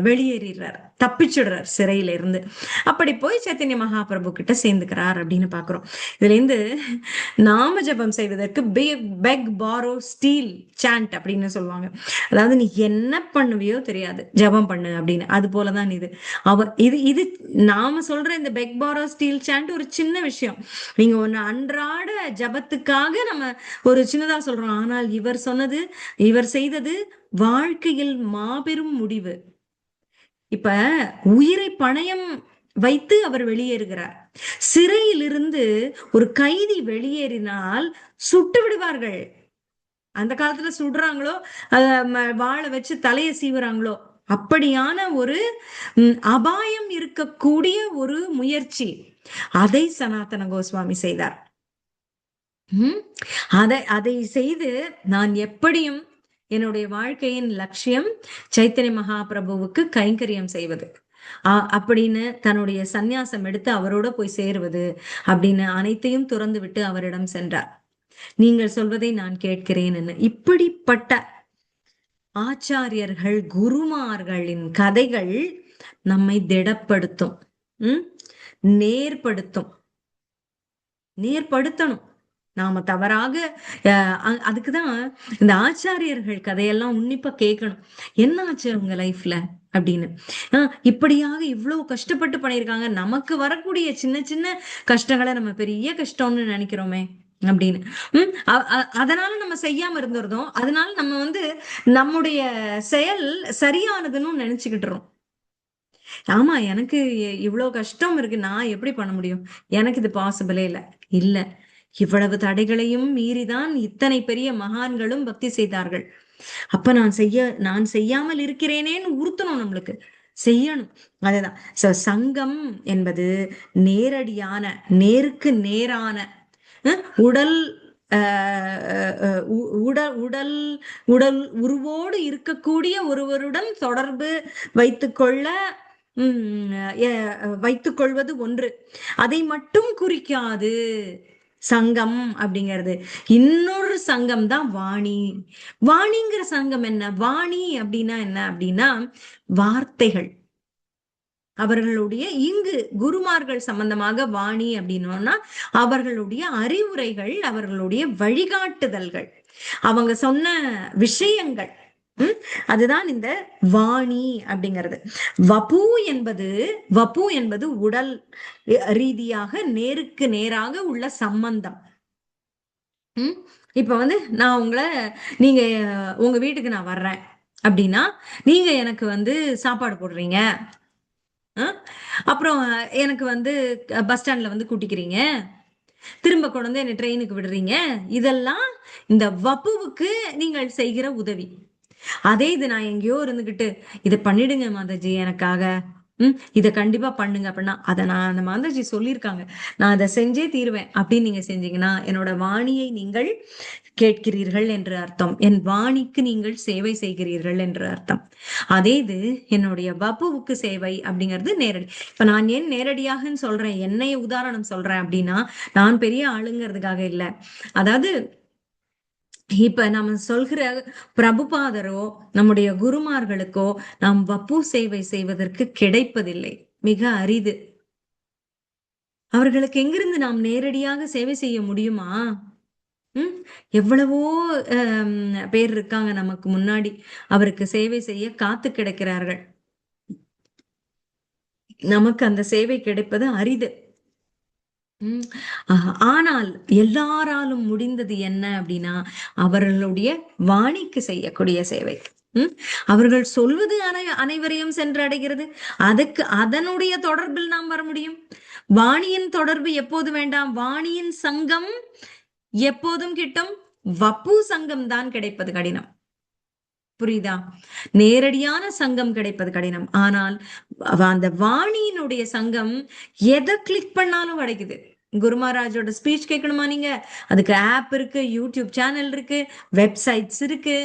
வெளியேறார், தப்பிச்சிடுறார் சிறையில இருந்து. அப்படி போய் சைத்தன்ய மகாபிரபு கிட்ட சேர்ந்துக்கிறார் அப்படின்னு பாக்குறோம். இதுல இருந்து நாம ஜபம் செய்வதற்கு பெக் பாரோ ஸ்டீல் சாண்ட் அப்படின்னு சொல்லுவாங்க. அதாவது நீ என்ன பண்ணுவியோ தெரியாது, ஜபம் பண்ணு அப்படின்னு. அது போலதான் இது. இது நாம சொல்ற இந்த பெக் பாரோ ஸ்டீல் சாண்ட் ஒரு சின்ன விஷயம். நீங்க ஒண்ணு அன்றாட ஜபத்துக்காக நம்ம ஒரு சின்னதா சொல்றோம், ஆனால் இவர் சொன்னது, இவர் செய்தது வாழ்க்கையில் மாபெரும் முடிவு. இப்ப உயிரை பணயம் வைத்து அவர் வெளியேறுகிறார். சிறையிலிருந்து ஒரு கைதி வெளியேறினால் சுட்டு விடுவார்கள். அந்த காலத்துல சுடுறாங்களோ, வாழை வச்சு தலையை சீவுறாங்களோ, அப்படியான ஒரு அபாயம் இருக்கக்கூடிய ஒரு முயற்சி. அதை சனாதன கோஸ்வாமி செய்தார். அதை செய்து நான் எப்படியும் என்னுடைய வாழ்க்கையின் லட்சியம் சைத்தன்ய மகாபிரபுவுக்கு கைங்கரியம் செய்வது அப்படின்னு தன்னுடைய சந்நியாசம் எடுத்து அவரோட போய் சேருவது அப்படின்னு அனைத்தையும் துறந்து விட்டு அவரிடம் சென்றார். நீங்கள் சொல்வதை நான் கேட்கிறேன். இப்படிப்பட்ட ஆச்சாரியர்கள், குருமார்களின் கதைகள் நம்மை திடப்படுத்தும், நேர்படுத்தணும். நாம தவறாக அதுக்குதான் இந்த ஆச்சாரியர்கள் கதையெல்லாம் உன்னிப்பா கேட்கணும். என்ன ஆச்சு உங்க லைஃப்ல அப்படின்னு. இப்படியாக இவ்வளவு கஷ்டப்பட்டு பண்ணியிருக்காங்க, நமக்கு வரக்கூடிய சின்ன சின்ன கஷ்டங்களை நம்ம பெரிய கஷ்டம்னு நினைக்கிறோமே அப்படின்னு. அதனால நம்ம செய்யாம இருந்துருந்தோம். அதனால நம்ம வந்து நம்முடைய செயல் சரியானதுன்னு நினைச்சுக்கிட்டுறோம். ஆமா, எனக்கு இவ்வளவு கஷ்டம் இருக்கு, நான் எப்படி பண்ண முடியும், எனக்கு இது பாசிபிளே இல்ல. இவ்வளவு தடைகளையும் மீறிதான் இத்தனை பெரிய மகான்களும் பக்தி செய்தார்கள். அப்ப நான் செய்யாமல் இருக்கிறேனேன்னு உறுத்தணும், நம்மளுக்கு செய்யணும். அதுதான் சங்கம் என்பது நேரடியான, நேருக்கு நேரான உடல் உடல் உடல் உருவோடு இருக்கக்கூடிய ஒருவருடன் தொடர்பு வைத்துக் கொள்வது ஒன்று. அதை மட்டும் குறிக்காது சங்கம் அப்படிங்கிறது. இன்னொரு சங்கம் தான் வாணி. வாணிங்கிற சங்கம் என்ன? வாணி அப்படின்னா என்ன அப்படின்னா வார்த்தைகள். அவர்களுடைய இங்கு குருமார்கள் சம்பந்தமாக வாணி அப்படின்னோம்னா அவர்களுடைய அறிவுரைகள், அவர்களுடைய வழிகாட்டுதல்கள், அவங்க சொன்ன விஷயங்கள், அதுதான் இந்த வாணி அப்படிங்கிறது. வபு என்பது உடல் ரீதியாக நேருக்கு நேராக உள்ள சம்பந்தம். இப்ப வந்து நான் நீங்க உங்க வீட்டுக்கு நான் வர்றேன் அப்படின்னா நீங்க எனக்கு வந்து சாப்பாடு போடுறீங்க, அப்புறம் எனக்கு வந்து பஸ் ஸ்டாண்ட்ல வந்து கூட்டிக்கிறீங்க, திரும்ப கொண்டு வந்து என்ன ட்ரெயினுக்கு விடுறீங்க. இதெல்லாம் இந்த வபுவுக்கு நீங்கள் செய்கிற உதவி. அதே இது நான் எங்கேயோ இருந்துகிட்டு இதை பண்ணிடுங்க மாதாஜி எனக்காக, இதை கண்டிப்பா பண்ணுங்க அப்படின்னா அதை அந்த மாதாஜி சொல்லியிருக்காங்க, நான் அதை செஞ்சே தீருவேன் அப்படின்னு நீங்க செஞ்சீங்கன்னா என்னோட வாணியை நீங்கள் கேட்கிறீர்கள் என்று அர்த்தம். என் வாணிக்கு நீங்கள் சேவை செய்கிறீர்கள் என்று அர்த்தம். அதே இது என்னுடைய வபுவுக்கு சேவை அப்படிங்கிறது நேரடி. இப்ப நான் ஏன் நேரடியாகன்னு சொல்றேன், என்னைய உதாரணம் சொல்றேன் அப்படின்னா நான் பெரிய ஆளுங்கிறதுக்காக இல்லை. அதாவது இப்ப நம்ம சொல்கிற பிரபுபாதரோ நம்முடைய குருமார்களுக்கோ நாம் வப்பு சேவை செய்வதற்கு கிடைப்பதில்லை, மிக அரிது. அவர்களுக்கு எங்கிருந்து நாம் நேரடியாக சேவை செய்ய முடியுமா? எவ்வளவோ பேர் இருக்காங்க நமக்கு முன்னாடி, அவருக்கு சேவை செய்ய காத்து கிடக்கிறார்கள். நமக்கு அந்த சேவை கிடைப்பது அரிது. ஆனால் எல்லாராலும் முடிந்தது என்ன அப்படின்னா அவர்களுடைய வாணிக்கு செய்யக்கூடிய சேவை. அவர்கள் சொல்வது அனைவரையும் சென்றடைகிறது. அதனுடைய தொடர்பில் நாம் வர முடியும். வாணியின் தொடர்பு எப்போது வேண்டாம்? வாணியின் சங்கம் எப்போதும் கிட்டும். வப்பு சங்கம் தான் கிடைப்பது கடினம். புரியுதா? நேரடியான சங்கம் கிடைப்பது கடினம். ஆனால் அந்த வாணியினுடைய சங்கம் எதை கிளிக் பண்ணாலும் கிடைக்குது. குரு மகாராஜோட ஸ்பீச் கேட்கணுமா நீங்க? அதுக்கு ஆப் இருக்கு, யூடியூப் சேனல் இருக்கு, வெப்சைட்ஸ் இருக்கு,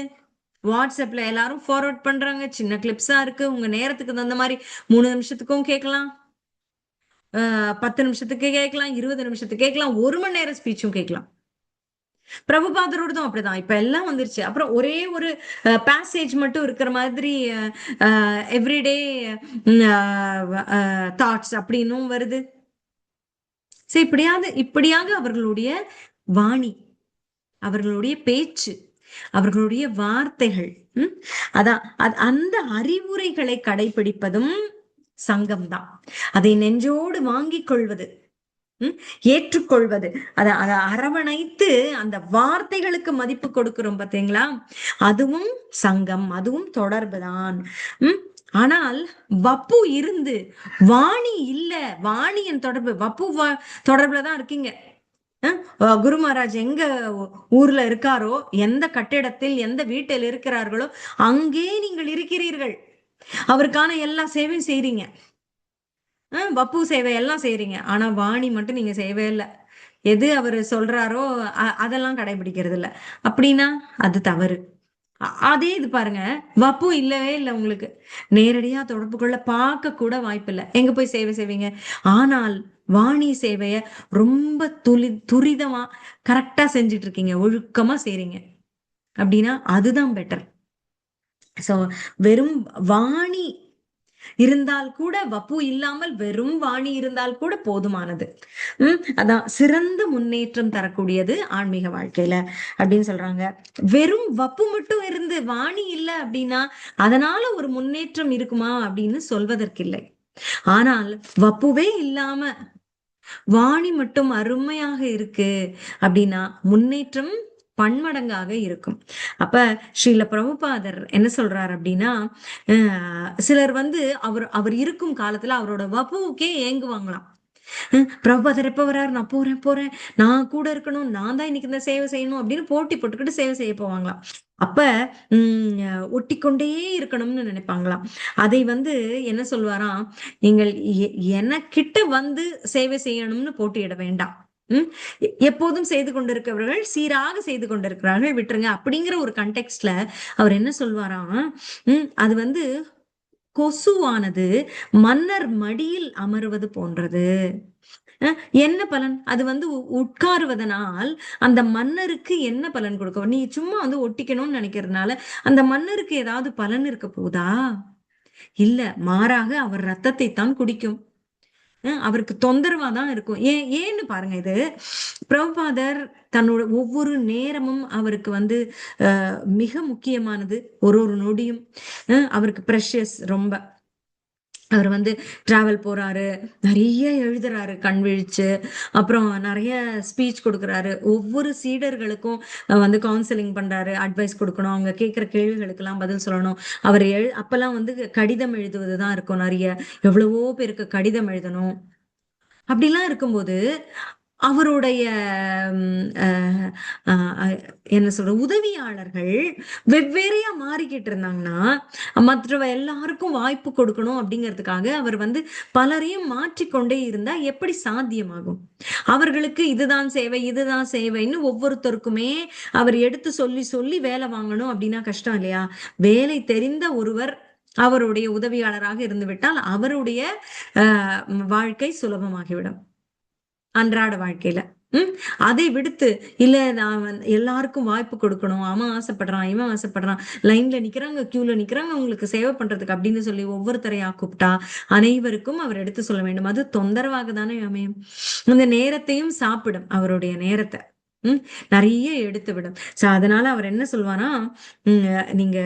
வாட்ஸ்அப்ல எல்லாரும் ஃபார்வர்ட் பண்றாங்க, சின்ன கிளிப்ஸா இருக்கு. உங்க நேரத்துக்கு தகுந்த மாதிரி 3 நிமிஷத்துக்கும் கேட்கலாம், 10 நிமிஷத்துக்கு கேட்கலாம், 20 நிமிஷத்துக்கு கேட்கலாம், 1 மணி நேரம் ஸ்பீச்சும் கேட்கலாம். பிரபுபாதரோடதும் அப்படிதான். இப்ப எல்லாம் வந்துருச்சு. அப்புறம் ஒரே ஒரு பேசேஜ் மட்டும் இருக்கிற மாதிரி எவ்ரிடே தாட்ஸ் அப்படின்னும் வருது. சரி, இப்படியாக அவர்களுடைய வாணி, அவர்களுடைய பேச்சு, அவர்களுடைய வார்த்தைகள், அதான் அந்த அறிவுரைகளை கடைபிடிப்பதும் சங்கம்தான். அதை நெஞ்சோடு வாங்கிக் கொள்வது, ஏற்றுக்கொள்வது, அதை அரவணைத்து அந்த வார்த்தைகளுக்கு மதிப்பு கொடுக்கிறோம் பாத்தீங்களா? அதுவும் சங்கம், அதுவும் தொடர்புதான். ஆனால் வப்பு இருந்து வாணி இல்ல, வாணியின் தொடர்பு வப்பு தொடர்புலதான் இருக்கீங்க. குரு மகாராஜ் எங்க ஊர்ல இருக்காரோ, எந்த கட்டிடத்தில் எந்த வீட்டில் இருக்கிறார்களோ அங்கே நீங்கள் இருக்கிறீர்கள். அவருக்கான எல்லா சேவையும் செய்றீங்க, வப்பு சேவை எல்லாம் செய்றீங்க. ஆனா வாணி மட்டும் நீங்க செய்யவே இல்லை. எது அவரு சொல்றாரோ அதெல்லாம் கடைபிடிக்கிறது இல்ல. அப்படின்னா அது தவறு. அதே இது பாருங்க, வப்பு இல்லவே இல்லை உங்களுக்கு. நேரடியா தொடர்பு கொள்ள பார்க்க கூட வாய்ப்பு இல்லை. எங்க போய் சேவை செய்வீங்க? ஆனால் வாணி சேவைய ரொம்ப துரிதமா கரெக்டா செஞ்சுட்டு இருக்கீங்க, ஒழுக்கமா செய்றீங்க. அப்படின்னா அதுதான் பெட்டர். சோ வெறும் வாணி இருந்தால் கூட, வப்பு இல்லாமல் வெறும் வாணி இருந்தால் கூட போதுமானது. அதான் சிறந்த முன்னேற்றம் தரக்கூடியது ஆன்மீக வாழ்க்கையில அப்படின்னு சொல்றாங்க. வெறும் வப்பு மட்டும் இருந்து வாணி இல்லை அப்படின்னா அதனால ஒரு முன்னேற்றம் இருக்குமா அப்படின்னு சொல்வதற்கில்லை. ஆனால் வப்புவே இல்லாம வாணி மட்டும் அருமையாக இருக்கு அப்படின்னா முன்னேற்றம் பன்மடங்காக இருக்கும். அப்ப ஸ்ரீல பிரபுபாதர் என்ன சொல்றாரு அப்படின்னா, சிலர் வந்து அவர் இருக்கும் காலத்துல அவரோட வப்புவுக்கே ஏங்குவாங்களாம். பிரபுபாதர் எப்ப வர்றாரு, நான் போறேன், நான் கூட இருக்கணும், நான் தான் இன்னைக்கு இந்த சேவை செய்யணும் அப்படின்னு போட்டி போட்டுக்கிட்டு சேவை செய்ய போவாங்களாம். அப்ப ஒட்டிக்கொண்டே இருக்கணும்னு நினைப்பாங்களாம். அதை வந்து என்ன சொல்வாராம், நீங்கள் எனக்கிட்ட வந்து சேவை செய்யணும்னு போட்டியிட வேண்டாம். எப்போதும் செய்து கொண்டிருக்கிறவர்கள் சீராக செய்து கொண்டிருக்கிறார்கள், விட்டுருங்க அப்படிங்கிற ஒரு கண்டெக்ஸ்ட்ல அவர் என்ன சொல்வாராம், அது வந்து கொசுவானது மன்னர் மடியில் அமருவது போன்றது. என்ன பலன்? அது வந்து உட்காருவதனால் அந்த மன்னருக்கு என்ன பலன் கொடுக்கும்? நீ சும்மா வந்து ஒட்டிக்கணும்னு நினைக்கிறதுனால அந்த மன்னருக்கு ஏதாவது பலன் இருக்க போதா? இல்ல, மாறாக அவர் ரத்தத்தை தான் குடிக்கும், அவருக்கு தொந்தரவா தான் இருக்கும். ஏன்னு பாருங்க, இது பிரபுபாதர் தன்னோட ஒவ்வொரு நேரமும் அவருக்கு வந்து மிக முக்கியமானது. ஒரு நொடியும் அவருக்கு ப்ரெஷியஸ் ரொம்ப. அவர் வந்து டிராவல் போறாரு, நிறைய எழுதுறாரு கண் விழிச்சு, அப்புறம் நிறைய ஸ்பீச் கொடுக்குறாரு, ஒவ்வொரு சீடர்களுக்கும் வந்து கவுன்சிலிங் பண்றாரு, அட்வைஸ் கொடுக்கணும், அவங்க கேட்கிற கேள்விகளுக்கு எல்லாம் பதில் சொல்லணும். அவர் அப்பெல்லாம் வந்து கடிதம் எழுதுவதுதான் இருக்கும் நிறைய, எவ்வளவோ பேருக்கு கடிதம் எழுதணும். அப்படிலாம் இருக்கும்போது அவருடைய என்ன சொல்ற உதவியாளர்கள் வெவ்வேறையா மாறிக்கிட்டு இருந்தாங்கன்னா மற்ற எல்லாருக்கும் வாய்ப்பு கொடுக்கணும் அப்படிங்கிறதுக்காக அவர் வந்து பலரையும் மாற்றிக்கொண்டே இருந்தா எப்படி சாத்தியமாகும்? அவர்களுக்கு இதுதான் சேவைன்னு ஒவ்வொருத்தருக்குமே அவர் எடுத்து சொல்லி சொல்லி வேலை வாங்கணும் அப்படின்னா கஷ்டம் இல்லையா? வேலை தெரிந்த ஒருவர் அவருடைய உதவியாளராக இருந்து விட்டால் அவருடைய வாழ்க்கை சுலபமாகிவிடும் அன்றாட வாழ்க்கையில. அதை விடுத்து இல்ல நான் எல்லாருக்கும் வாய்ப்பு கொடுக்கணும், அவன் ஆசைப்படுறான், இவன் ஆசைப்படுறான், லைன்ல நிக்கிறாங்க, கியூல நிக்கிறாங்க உங்களுக்கு சேவை பண்றதுக்கு அப்படின்னு சொல்லி ஒவ்வொருத்தரையா கூப்பிட்டா அனைவருக்கும் அவர் எடுத்து சொல்ல வேண்டும். அது தொந்தரவாக தானே அமையும். இந்த நேரத்தையும் சாப்பிடும், அவருடைய நேரத்தை நிறைய எடுத்து விடும். சோ அதனால அவர் என்ன சொல்வாரா, நீங்க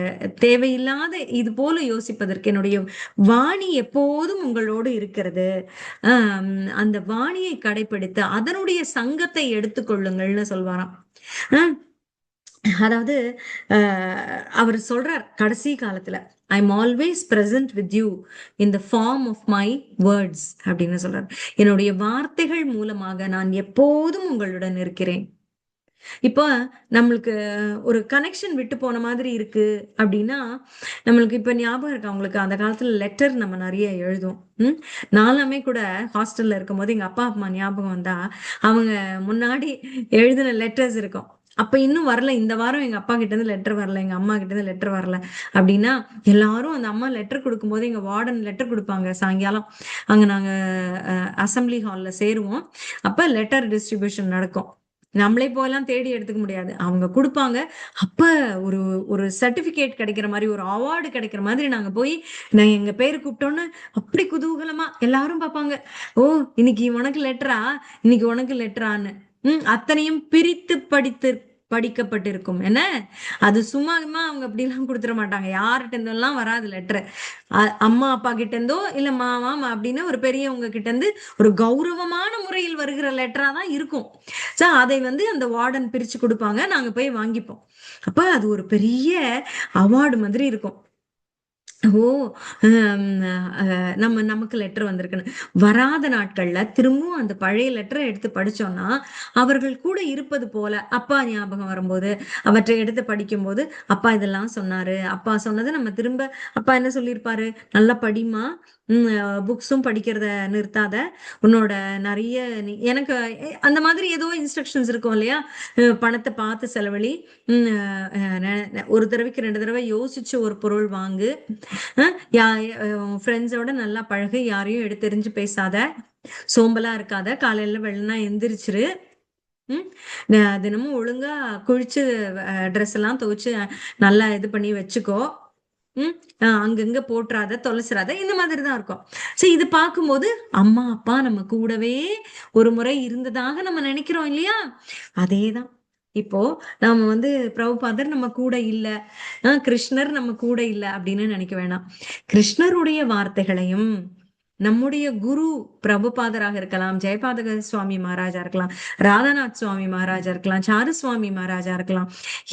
தேவையில்லாத இது போல யோசிப்பதற்கு என்னுடைய வாணி எப்போதும் உங்களோடு இருக்கிறது, அந்த வாணியை கடைபிடித்து அதனுடைய சங்கத்தை எடுத்துக்கொள்ளுங்கள்னு சொல்வாராம். அதாவது அவர் சொல்றார் கடைசி காலத்துல, I am always present with you in the form of my words அப்படின்னு சொல்றார். என்னுடைய வார்த்தைகள் மூலமாக நான் எப்போதும் உங்களுடன் இருக்கிறேன். இப்போ நம்மளுக்கு ஒரு கனெக்ஷன் விட்டு போன மாதிரி இருக்கு அப்படின்னா, நம்மளுக்கு இப்ப ஞாபகம் இருக்கா உங்களுக்கு? அந்த காலத்துல லெட்டர் நம்ம நிறைய எழுதுவோம். நாலாமே கூட ஹாஸ்டல்ல இருக்கும்போது எங்க அப்பா அம்மா ஞாபகம் வந்தா, அவங்க முன்னாடி எழுதின லெட்டர்ஸ் இருக்கும். அப்ப இன்னும் வரல, இந்த வாரம் எங்க அப்பா கிட்ட இருந்து லெட்டர் வரல, எங்க அம்மா கிட்ட இருந்து லெட்டர் வரல அப்படின்னா, எல்லாரும் அந்த அம்மா லெட்டர் கொடுக்கும்போது எங்க வார்டன் லெட்டர் கொடுப்பாங்க சாயங்காலம். அங்க நாங்க அசம்பிளி ஹால்ல சேருவோம். அப்ப லெட்டர் டிஸ்ட்ரிபியூஷன் நடக்கும். நம்மளே போயெல்லாம் தேடி எடுத்துக்க முடியாது, அவங்க கொடுப்பாங்க. அப்ப ஒரு ஒரு சர்டிபிகேட் கிடைக்கிற மாதிரி, ஒரு அவார்டு கிடைக்கிற மாதிரி நாங்க போய் நான் எங்க பேரு கூப்பிட்டோன்னு அப்படி குதூகலமா எல்லாரும் பார்ப்பாங்க. ஓ, இன்னைக்கு உனக்கு லெட்டரா, இன்னைக்கு உனக்கு லெட்டரான்னு. அத்தனையும் பிரித்து படிக்கப்பட்டிருக்கும் என்ன. அது சும்மாமா அவங்க அப்படி எல்லாம் கொடுத்துட மாட்டாங்க. யார்கிட்ட இருந்தெல்லாம் வராது லெட்டர். அம்மா அப்பா கிட்ட இருந்தோ இல்ல மாமா அப்படின்னு ஒரு பெரியவங்க கிட்ட இருந்து ஒரு கௌரவமான முறையில் வருகிற லெட்டரா தான் இருக்கும். சோ அதை வந்து அந்த வார்டன் பிரிச்சு கொடுப்பாங்க, நாங்க போய் வாங்கிப்போம். அப்ப அது ஒரு பெரிய அவார்டு மாதிரி இருக்கும். ஓ, நமக்கு லெட்டர் வந்திருக்குன்னு. வராத நாட்கள்ல திரும்பவும் அந்த பழைய லெட்டரை எடுத்து படிச்சோம்னா, அவர்கள் கூட இருப்பது போல அப்பா ஞாபகம் வரும்போது அவற்றை எடுத்து படிக்கும்போது, அப்பா இதெல்லாம் சொன்னாரு, அப்பா சொன்னதை நம்ம திரும்ப, அப்பா என்ன சொல்லியிருப்பாரு, நல்லா படிமா, புக்ஸும் படிக்கிறத நிறுத்தாத, உன்னோட நிறைய எனக்கு அந்த மாதிரி ஏதோ இன்ஸ்ட்ரக்ஷன்ஸ் இருக்கும் இல்லையா. பணத்தை பார்த்து செலவழி, ஒரு தடவைக்கு 2 தடவை யோசிச்சு ஒரு பொருள் வாங்கு, ஃப்ரெண்ட்ஸோட நல்லா பழகு, யாரையும் எடுத்தெறிஞ்சு பேசாத, சோம்பலா இருக்காத, காலையில வெள்ளனா எந்திரிச்சிரு, தினமும் ஒழுங்கா குளிச்சு ட்ரெஸ் எல்லாம் துவைச்சு நல்லா இது பண்ணி வச்சுக்கோ, அங்கங்க போட்டுறாத, தொலைச்சிடாத, இந்த மாதிரிதான் இருக்கும். சரி, இது பார்க்கும்போது அம்மா அப்பா நம்ம கூடவே ஒரு முறை இருந்ததாக நம்ம நினைக்கிறோம் இல்லையா. அதேதான் இப்போ நாம வந்து பிரபுபாதர் நம்ம கூட இல்ல, கிருஷ்ணர் நம்ம கூட இல்ல அப்படின்னு நினைக்க வேணாம். கிருஷ்ணருடைய வார்த்தைகளையும் நம்முடைய குரு பிரபுபாதராக இருக்கலாம், ஜெயபாதக சுவாமி மகாராஜா இருக்கலாம், ராதாநாத் சுவாமி மகாராஜா இருக்கலாம், சாரு சுவாமி மகாராஜா இருக்கலாம்,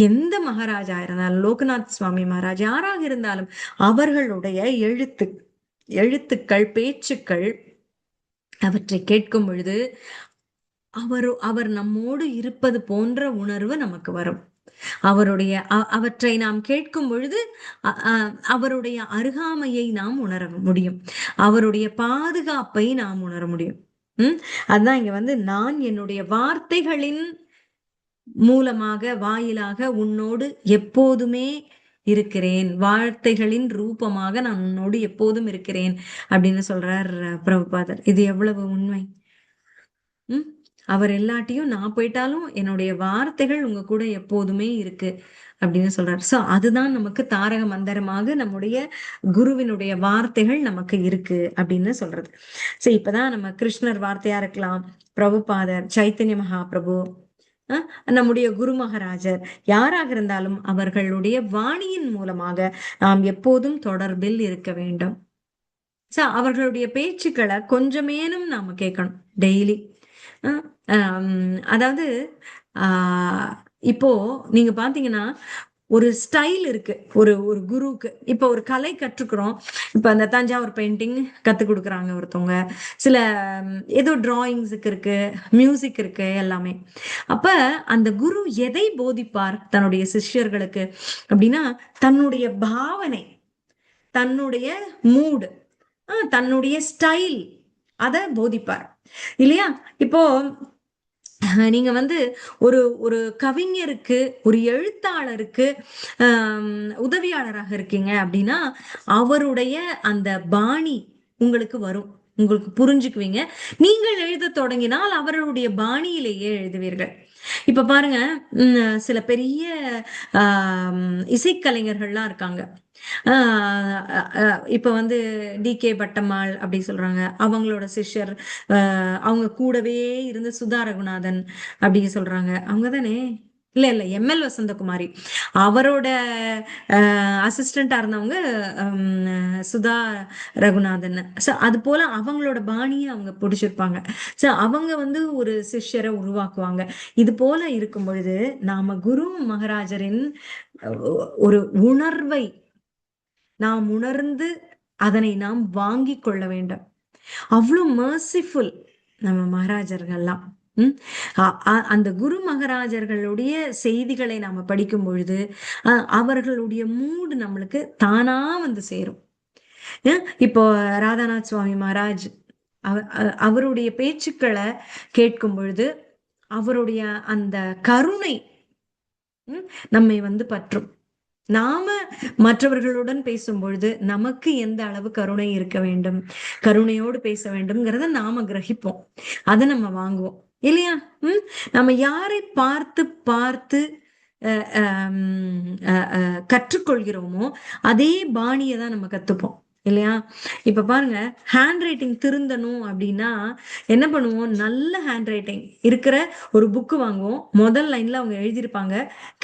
எந்த மகாராஜா இருந்தாலும், லோகநாத் சுவாமி மகாராஜ் யாராக இருந்தாலும், அவர்களுடைய எழுத்துக்கள் பேச்சுக்கள் அவற்றை கேட்கும் பொழுது அவர் நம்மோடு இருப்பது போன்ற உணர்வு நமக்கு வரும். அவற்றை நாம் கேட்கும் பொழுது அவருடைய அருகாமையை நாம் உணர முடியும், அவருடைய பாதுகாப்பை நாம் உணர முடியும். அதுதான் இங்க வந்து, நான் என்னுடைய வார்த்தைகளின் மூலமாக வாயிலாக உன்னோடு எப்போதுமே இருக்கிறேன், வார்த்தைகளின் ரூபமாக நான் உன்னோடு எப்போதும் இருக்கிறேன் அப்படின்னு சொல்றார் பிரபுபாதர். இது எவ்வளவு உண்மை. அவர் எல்லாட்டையும் நான் போயிட்டாலும் என்னுடைய வார்த்தைகள் உங்க கூட எப்போதுமே இருக்கு அப்படின்னு சொல்றாரு. சோ அதுதான் நமக்கு தாரக மந்திரமாக நம்முடைய குருவினுடைய வார்த்தைகள் நமக்கு இருக்கு அப்படின்னு சொல்றது. சோ இப்பதான் நம்ம கிருஷ்ணர் வார்த்தையா இருக்கலாம், பிரபுபாதர், சைத்தன்ய மகாபிரபு, நம்முடைய குரு மகாராஜர், யாராக இருந்தாலும் அவர்களுடைய வாணியின் மூலமாக நாம் எப்போதும் தொடர்பில் இருக்க வேண்டும். சோ அவர்களுடைய பேச்சுக்களை கொஞ்சமேனும் நாம கேட்கணும் டெய்லி. அதாவது இப்போ நீங்க பாத்தீங்கன்னா ஒரு ஸ்டைல் இருக்கு ஒரு ஒரு குருவுக்கு. இப்ப ஒரு கலை கற்றுக்கிறோம், இப்ப அந்த தஞ்சாவூர் பெயிண்டிங் கத்து கொடுக்குறாங்க ஒருத்தவங்க, சில ஏதோ டிராயிங்ஸுக்கு இருக்கு, மியூசிக் இருக்கு, எல்லாமே. அப்ப அந்த குரு எதை போதிப்பார் தன்னுடைய சிஷ்யர்களுக்கு அப்படின்னா, தன்னுடைய பாவனை, தன்னுடைய மூடு, தன்னுடைய ஸ்டைல், அத போதிப்பார் இல்லையா. இப்போ நீங்க வந்து ஒரு ஒரு கவிஞருக்கு, ஒரு எழுத்தாளருக்கு உதவியாளராக இருக்கீங்க அப்படின்னா, அவருடைய அந்த பாணி உங்களுக்கு வரும், உங்களுக்கு புரிஞ்சுக்குவீங்க. நீங்கள் எழுத தொடங்கினால் அவர்களுடைய பாணியிலேயே எழுதுவீர்கள். இப்ப பாருங்க, சில பெரிய இசைக்கலைஞர்கள்லாம் இருக்காங்க. இப்ப வந்து டி.கே. பட்டம்மாள் அப்படி சொல்றாங்க, அவங்களோட சிஷ்யர், அவங்க கூடவே இருந்த சுதா ரகுநாதன் அப்படி சொல்றாங்க, அவங்க தானே? இல்ல எம்.எல். வசந்தகுமாரி, அவரோட அசிஸ்டண்டா இருந்தவங்க சுதா ரகுநாதன். சோ அது போல அவங்களோட பாணியை அவங்க பிடிச்சிருப்பாங்க. சோ அவங்க வந்து ஒரு சிஷ்யரை உருவாக்குவாங்க. இது போல இருக்கும் பொழுது நாம குரு மகாராஜரின் ஒரு உணர்வை நாம் உணர்ந்து அதனை நாம் வாங்கி கொள்ள வேண்டும். அவ்வளவு மர்சிஃபுல் நம்ம மகாராஜர்கள்லாம். ம் அந்த குரு மகாராஜர்களுடைய செய்திகளை நாம படிக்கும் பொழுது அவர்களுடைய மூடு நம்மளுக்கு தானா வந்து சேரும். இப்போ ராதாநாத் சுவாமி மகாராஜ் அவருடைய பேச்சுக்களை கேட்கும் பொழுது அவருடைய அந்த கருணை நம்மை வந்து பற்றும். நாம மற்றவர்களுடன் பேசும் பொழுது நமக்கு எந்த அளவு கருணை இருக்க வேண்டும், கருணையோடு பேச வேண்டும்ங்கிறத நாம கிரகிப்போம், அதை நம்ம வாங்குவோம் இல்லையா? நம்ம யாரை பார்த்து பார்த்து கற்றுக்கொள்கிறோமோ அதே பாணியை தான் நம்ம கத்துப்போம் இல்லையா? இப்ப பாருங்க, ஹேண்ட் ரைட்டிங் திருந்தணும் அப்படின்னா என்ன பண்ணுவோம்? நல்ல ஹேண்ட் ரைட்டிங் இருக்கிற ஒரு புக்கு வாங்குவோம். முதல் லைன்ல அவங்க எழுதியிருப்பாங்க,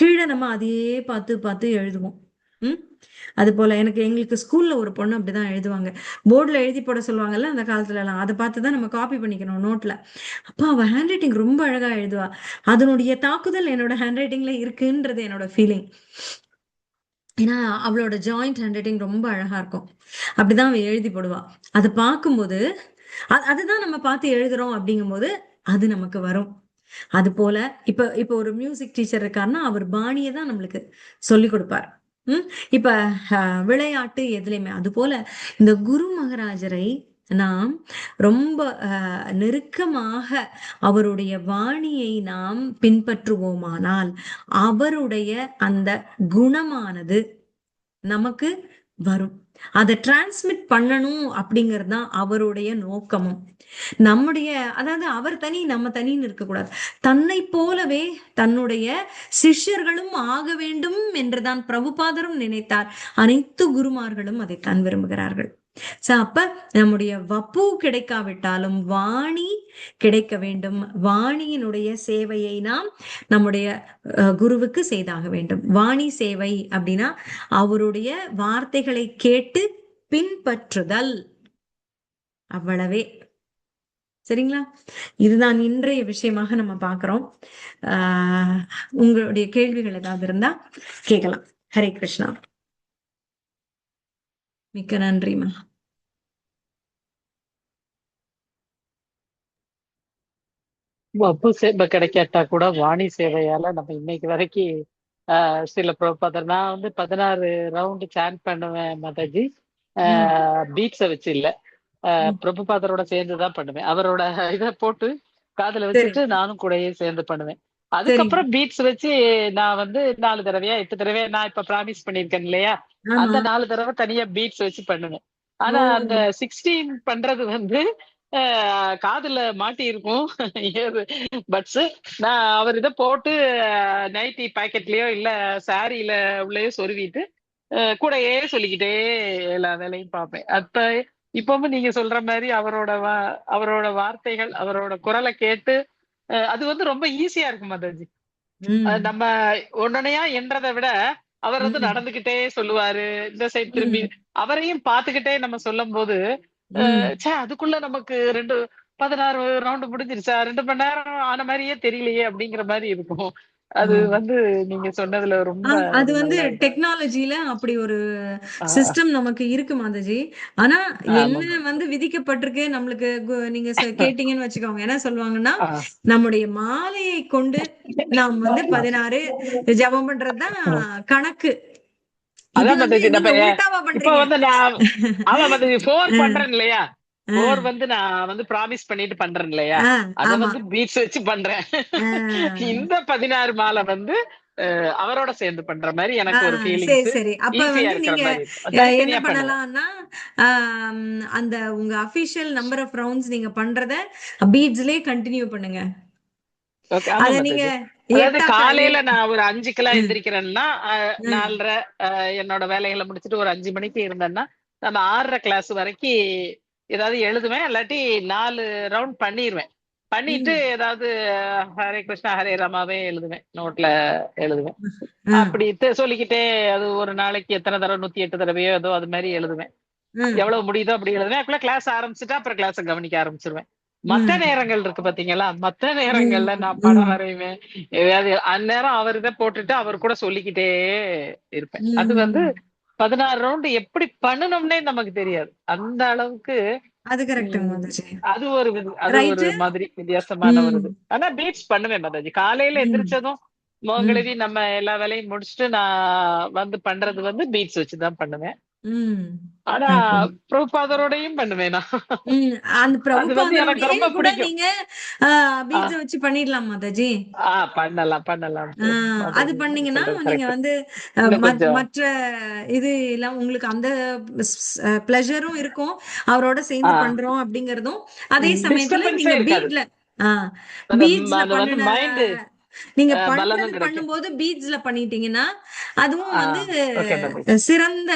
கீழே நம்ம அதையே பார்த்து பார்த்து எழுதுவோம். அது போல எங்களுக்கு ஸ்கூல்ல ஒரு பொண்ணு அப்படிதான் எழுதுவாங்க. போர்டுல எழுதி போட சொல்லுவாங்கல்ல அந்த காலத்துல எல்லாம், அதை பார்த்துதான் நம்ம காப்பி பண்ணிக்கணும் நோட்ல. அப்ப அவ ஹேண்ட் ரைட்டிங் ரொம்ப அழகா எழுதுவா. அதனுடைய தாக்குதல் என்னோட ஹேண்ட் ரைட்டிங்ல இருக்குன்றது என்னோட ஃபீலிங். ஏன்னா அவளோட ஜாயிண்ட் ஹேண்ட் ரைட்டிங் ரொம்ப அழகா இருக்கும். அப்படிதான் அவ எழுதி போடுவா. அதை பார்க்கும்போது அதுதான் நம்ம பார்த்து எழுதுறோம் அப்படிங்கும்போது அது நமக்கு வரும். அது போல இப்ப ஒரு மியூசிக் டீச்சர் இருக்காருன்னா அவர் பாணியை தான் நம்மளுக்கு சொல்லி கொடுப்பார். இப்ப விளையாட்டு எதுலையுமே அது போல இந்த குரு மகாராஜரை நாம் ரொம்ப நெருக்கமாக அவருடைய வாணியை நாம் பின்பற்றுவோமானால் அவருடைய அந்த குணமானது நமக்கு வரும். அதை டிரான்ஸ்மிட் பண்ணணும் அப்படிங்கிறது தான் அவருடைய நோக்கமும். நம்முடைய அதாவது அவர் தனி நம்ம தனின்னு இருக்கக்கூடாது. தன்னை போலவே தன்னுடைய சிஷ்யர்களும் ஆக வேண்டும் என்றுதான் பிரபுபாதரும் நினைத்தார். அனைத்து குருமார்களும் அதைத்தான் விரும்புகிறார்கள். அப்ப நம்முடைய வப்பு கிடைக்காவிட்டாலும் வாணி கிடைக்க வேண்டும். வாணியினுடைய சேவையை நாம் நம்முடைய குருவுக்கு செய்தாக வேண்டும். வாணி சேவை அப்படின்னா அவருடைய வார்த்தைகளை கேட்டு பின்பற்றுதல், அவ்வளவே. சரிங்களா? இதுதான் இன்றைய விஷயமாக நம்ம பாக்குறோம். உங்களுடைய கேள்விகள் ஏதாவது இருந்தா கேட்கலாம். ஹரே கிருஷ்ணா. மிக்க நன்றிமா. வப்பு சேவை கிடைக்காட்டா கூட வாணி சேவையால நம்ம இன்னைக்கு வரைக்கும் சில பிரபுபாதர், நான் வந்து 16 ரவுண்டு சாண்ட் பண்ணுவேன் மாதாஜி. பீட்ஸை வச்சு இல்ல, பிரபுபாதரோட சேர்ந்துதான் பண்ணுவேன். அவரோட இதை போட்டு காதுல வச்சுட்டு நானும் கூடயே சேர்ந்து பண்ணுவேன். அதுக்கப்புறம் பீட்ஸ் வச்சு நான் வந்து 4 தடவையா 8 தடவையா நான் இப்ப ப்ராமிஸ் பண்ணிருக்கேன் இல்லையா, அந்த 4 தடவை தனியா பீட்ஸ் வச்சு பண்ணுவேன். ஆனா அந்த 16 பண்றது வந்து காதுல மாட்டி இருக்கும் பட்ஸ். நான் அவர் இதை போட்டு நைட்டி பாக்கெட்லயோ இல்ல சாரியில உள்ளேயோ சொருவிட்டு கூடயே சொல்லிக்கிட்டே எல்லா வேலையும் பார்ப்பேன். அப்ப இப்பவும் நீங்க சொல்ற மாதிரி அவரோட வார்த்தைகள், அவரோட குரலை கேட்டு அது வந்து ரொம்ப ஈஸியா இருக்கும் மாதாஜி. நம்ம ஒன்னனையா என்றதை விட அவர் வந்து நடந்துகிட்டே சொல்லுவாரு. இந்த சைடு திரும்பி அவரையும் பார்த்துக்கிட்டே நம்ம சொல்லும் போது அதுக்குள்ள நமக்கு 16 ரவுண்டு முடிஞ்சிருச்சா, 2 மணி நேரம் ஆன மாதிரியே தெரியலையே அப்படிங்கிற மாதிரி இருக்கும். அது வந்து நீங்க சொன்னதுல ரொம்ப அது வந்து டெக்னாலஜில அப்படி ஒரு சிஸ்டம் நமக்கு இருக்கு மாதாஜி. ஆனா என்ன வந்து விதிக்கப்பட்டிருக்கு நம்மளுக்கு, நீங்க கேட்டீங்கன்னு வச்சுக்கோங்க, என்ன சொல்லுவாங்கன்னா நம்முடைய மாலையை கொண்டு நாம் வந்து 16 ஜபம் பண்றதுதான் கணக்கு. அதான் இப்ப வந்து நான் பண்றேன் இல்லையா, 4 வந்து நான் வந்து ப்ராமிஸ் பண்ணிட்டு பண்றேன் இல்லையா, அத வந்து பீட்ஸ் வச்சு பண்றேன். இந்த 16 மாலை வந்து அவரோட சேர்ந்து பண்ற மாதிரி எனக்கு ஒரு ஃபீலிங். சரி, அப்ப வந்து நீங்க என்ன பண்ணலாம்னா அந்த உங்க அபிஷியல் நம்பர் ஆஃப் ரவுண்ட்ஸ் நீங்க பண்றத பீட்ஸ்லயே கண்டினியூ பண்ணுங்க. அத நீங்க காலையில நான் ஒரு 5க்குலாம் எந்திரிக்கிறேன்னா 4:30 என்னோட வேலைகளை முடிச்சுட்டு ஒரு 5 மணிக்கு இருந்தேன்னா நம்ம 6:30 கிளாஸ் வரைக்கும் ஏதாவது எழுதுவேன். இல்லாட்டி 4 ரவுண்ட் பண்ணிடுவேன். பண்ணிட்டு ஏதாவது ஹரே கிருஷ்ணா ஹரே ராமாவே எழுதுவேன், நோட்ல எழுதுவேன். அப்படி சொல்லிக்கிட்டே அது ஒரு நாளைக்கு எத்தனை தடவை 108 தடவையோ ஏதோ அது மாதிரி எழுதுவேன். எவ்வளவு முடியுதோ அப்படி எழுதுவேன். அப்பெல்லாம் கிளாஸ் ஆரம்பிச்சுட்டா அப்புறம் கிளாஸை கவனிக்க ஆரம்பிச்சிருவேன். மத்த நேரங்கள் இருக்கு பாத்தீங்களா, மத்த நேரங்கள்ல நான் படம் வரைவேன், ஏதாவது அந்நேரம் அவர் இதை போட்டுட்டு அவர் கூட சொல்லிக்கிட்டே இருப்பேன். அது வந்து 16 ரவுண்டு எப்படி பண்ணணும்னே நமக்கு தெரியாது. அந்த அளவுக்கு அது கரெக்ட் உம் மாதாஜி. அது ஒரு அது ஒரு ரைட்டு. மாதிரி வித்தியாசமான ஒரு ம் இது. ஆனா பீட்ஸ் பண்ணுவேன் மாதாஜி. காலையில ம் எந்திரிச்சதும் ம் முகங்கழுவி நம்ம எல்லா வேலையும் முடிச்சுட்டு நான் வந்து பண்றது வந்து பீட்ஸ் வச்சுதான் பண்ணுவேன். ம் ஆனா ஓகே. ப்ரூஃபாதரோடையும் பண்ணுவேன் நான். அந்த அது வந்து எனக்கு பிரபுபாதரோடயே ரொம்ப கூட பிடிக்கும். நீங்க ஆ பீட்ஸ வச்சு பண்ணிடலாம் மாதாஜி. பண்ணலாம் அது மாதாஜி. நீங்க பண்ணீங்கன்னா சொல்றது நீங்க கரெக்ட். வந்து இன்னும் கொஞ்சம் மற்ற இது எல்லாம் உங்களுக்கு அந்த பிளஷரும் இருக்கும், அவரோட சேர்ந்து பண்றோம் அப்படிங்கறதும். அதே சமயத்துல டிஸ்டர்பன்ஸே நீங்க இருக்காது. அந்த பீட்ஸ்ல அது வந்து பண்ணின மைண்ட் நீங்க பலனும் பண்றது கிடைக்கும். பண்ணும்போது பீட்ஸ்ல பண்ணிட்டீங்கன்னா அதுவும் வந்து ஓகே மாதாஜி. சிறந்த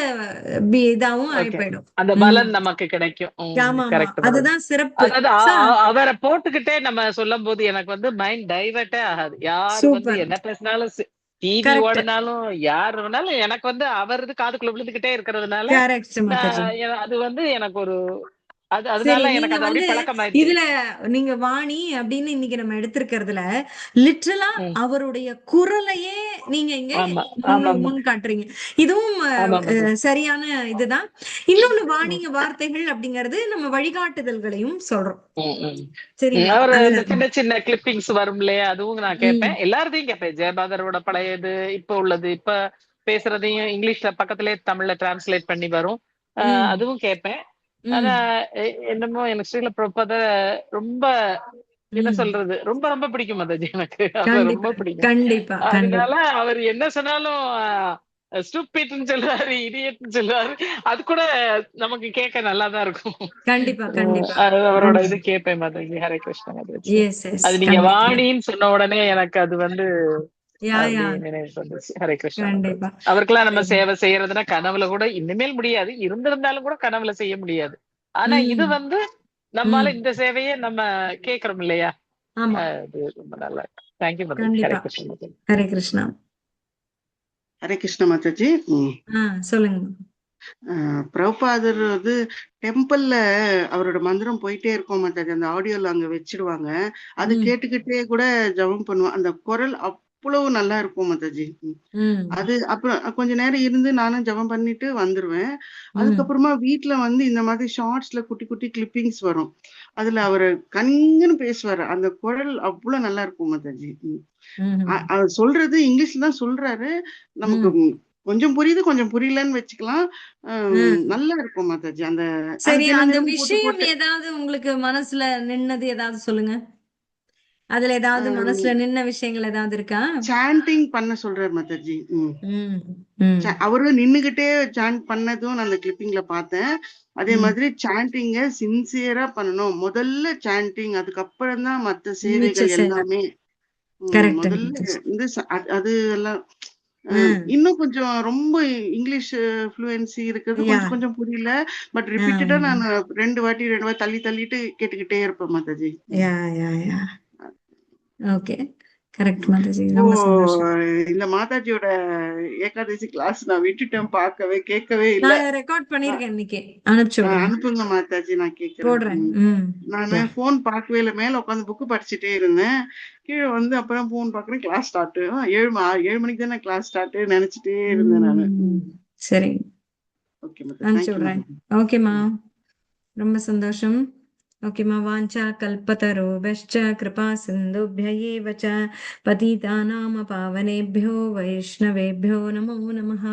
இதாவும் ஆகி ஓகே. போயிடும். அந்த ம் பலன் நமக்கு கிடைக்கும். ஆமா ஆமா கரெக்ட் மாதாஜி. அதுதான் சிறப்பு. அதாவது அவரை போட்டுக்கிட்டே நம்ம சொல்லும் போது எனக்கு வந்து மைண்ட் டைவர்ட்டே ஆகாது. யாரு வந்து சூப்பர். என்ன பேசினாலும் டிவி கரெக்ட் ஓடினாலும் யார் வேணாலும் எனக்கு வந்து அவரது காதுக்குள்ள விழுந்துகிட்டே இருக்கிறதுனால கரெக்ட் மாதாஜி. அது வந்து எனக்கு ஒரு சரி, அதனால நீங்க எனக்கு அது வந்து அப்படியே பழக்கமாயிடுச்சு. இதுல நீங்க வாணி அப்படின்னு இன்னைக்கு நம்ம எடுத்திருக்கிறதுல லிட்ரலா ம். அவருடைய குரலையே நீங்க இங்க ஆமா ஆமா முன் காட்டுறீங்க. இதுவும் ஆமா மாதாஜி. சரியான இதுதான். இன்னொன்னு வாணிங்க வார்த்தைகள் அப்படிங்கிறது நம்ம வழிகாட்டுதல்களையும் சொல்றோம். ம், ம். சரிங்களா? அவரு அதுல இந்த சின்ன சின்ன கிளிப்பிங்ஸ் வரும் இல்லையா, அதுவும் நான் கேட்பேன். ம் எல்லாரதையும் கேட்பேன். ஜெயபாதரோட பழையது, இப்ப உள்ளது, இப்ப பேசுறதையும் இங்கிலீஷ்ல பக்கத்திலே தமிழ்ல டிரான்ஸ்லேட் பண்ணி வரும். ம் அதுவும் கேட்பேன். ஆனா ம் என்னமோ எனக்கு ஸ்ரீல பிரபுபாத ரொம்ப என்ன ம் சொல்றது, ரொம்ப ரொம்ப பிடிக்கும் மாதாஜி எனக்கு. அவரை ரொம்ப கண்டிப்பா பிடிக்கும். கண்டிப்பா அதனால கண்டிப்பா அவர் என்ன சொன்னாலும் ஸ்டூபிட்னு சொல்றாரு, இடியட்னு சொல்றாரு. அது கூட நமக்கு கேட்க நல்லாதான் இருக்கும். கண்டிப்பா கண்டிப்பா. அது அவரோட இது கேட்பேன் மாதாஜி. ஹரே கிருஷ்ணா மாதாஜி. எஸ் எஸ் அது நீங்க கண்டிப்பா. வாணின்னு சொன்ன உடனே எனக்கு அது வந்து யா யா அப்படியே நினைவு வந்துச்சு. ஹரே கிருஷ்ணா மாதாஜி. கண்டிப்பா. அவருக்கெல்லாம் நம்ம சேவை செய்யறதுன்னா கனவுல கூட இனிமேல் முடியாது. இருந்திருந்தாலும் கூட கனவுல செய்ய முடியாது. ஆனா இது ம் வந்து நம்மால ம் இந்த சேவையை நம்ம கேட்கிறோம் இல்லையா? ஆமா அது ரொம்ப நல்லா இருக்கு. தேங்க்யூ மாதாஜி. ஹரே கண்டிப்பா. கிருஷ்ணா மாதாஜி. ஹரே கிருஷ்ணா. ஹரே கிருஷ்ண மாதாஜி. சொல்லுங்க. பிரபுபாதர் வந்து டெம்பிள்ல அவரோட மந்திரம் போயிட்டே இருக்கும் மாதாஜி. அந்த ஆடியோல அங்க வச்சிடுவாங்க. அது ம் கேட்டுக்கிட்டே கூட ஜெபம் பண்ணுவோம். அந்த குரல் அவ்வளவு நல்லா இருக்கும் மாதாஜி. ம் அது அப்புறம் கொஞ்ச நேரம் இருந்து நானும் ஜெபம் பண்ணிட்டு வந்துருவேன். ம் அதுக்கப்புறமா வீட்ல வந்து இந்த மாதிரி ஷார்ட்ஸ்ல குட்டி குட்டி கிளிப்பிங்ஸ் வரும். அதுல அவரு கண்ணுன்னு பேசுவாரு. அந்த குரல் அவ்வளவு நல்லா இருக்கும் மாதாஜி. ம் அவர் சொல்றது இங்கிலீஷ்ல தான் சொல்றாரு. நமக்கு ம் கொஞ்சம் புரியுது, கொஞ்சம் புரியலன்னு வச்சுக்கலாம். ம் நல்லா இருக்கும் மாதாஜி. அந்த சரி, தினம் அந்த தினமும் போட்டு விஷயம் போட்டு ஏதாவது உங்களுக்கு மனசுல நின்னது ஏதாவது சொல்லுங்க. அதுல ஏதாவது மனசுல நின்ன விஷயங்கள் ஏதாவது இருக்கா? சாண்டிங் பண்ண சொல்றாரு மாதாஜி. ம் ம் அவரும் நின்னுகிட்டே சாண்ட் பண்ணதும் நான் அந்த கிளிப்பிங்ல பார்த்தேன். அதே ம் மாதிரி சாண்டிங்க சின்சியரா பண்ணணும். முதல்ல சாண்டிங், அதுக்கப்புறம் தான் மத்த மிச்ச சேவைகள் சேவை. எல்லாமே. கரெக்ட். முதல்ல இந்த அது எல்லாம் ம் இன்னும் கொஞ்சம் ரொம்ப இங்கிலீஷ் ஃப்ளூயன்சி இருக்கிறது யா கொஞ்சம் கொஞ்சம் புரியல. பட் ரிப்பீட்டடா நான் 2 வாட்டி தள்ளி தள்ளிட்டு கேட்டுக்கிட்டே இருப்பேன் மாதாஜி. யா யா யா ஓகே. கரெக்ட் மாதாஜி. இப்போ ரொம்ப சந்தோஷம். இந்த மாதாஜியோட ஏகாதசி கிளாஸ் நான் விட்டுட்டேன், பார்க்கவே கேட்கவே இல்ல. நான் ரெக்கார்ட் பண்ணிருக்கேன், இன்னைக்கு அனுப்பிச்சு விடுறேன், அனுப்புங்க மாதாஜி, நான் கேட்கிறேன். போடுறேன். ம் நானு யா போன் பார்க்கவே இல்லை, மேல உட்காந்து புக்கு படிச்சுட்டே இருந்தேன். கீழே வந்து அப்புறம் போன் பாக்குறேன், கிளாஸ் ஸ்டார்ட். 7 மணிக்கு தானே கிளாஸ் ஸ்டார்ட் நினைச்சிட்டே இருந்தேன் நானு. சரி, ஓகே மாதாஜி. அனுப்பிச்சு தேங்க்யூ விடுறேன். மாதாஜி. ஓகேம்மா, ரொம்ப சந்தோஷம். ஓகேம்மா. வாஞ்சா கல்பதரோபஸ்ச கிருபா சிந்துभ्य एव च पतितानां पावनेभ्यो वैष्णवेभ्यो नमो नमः.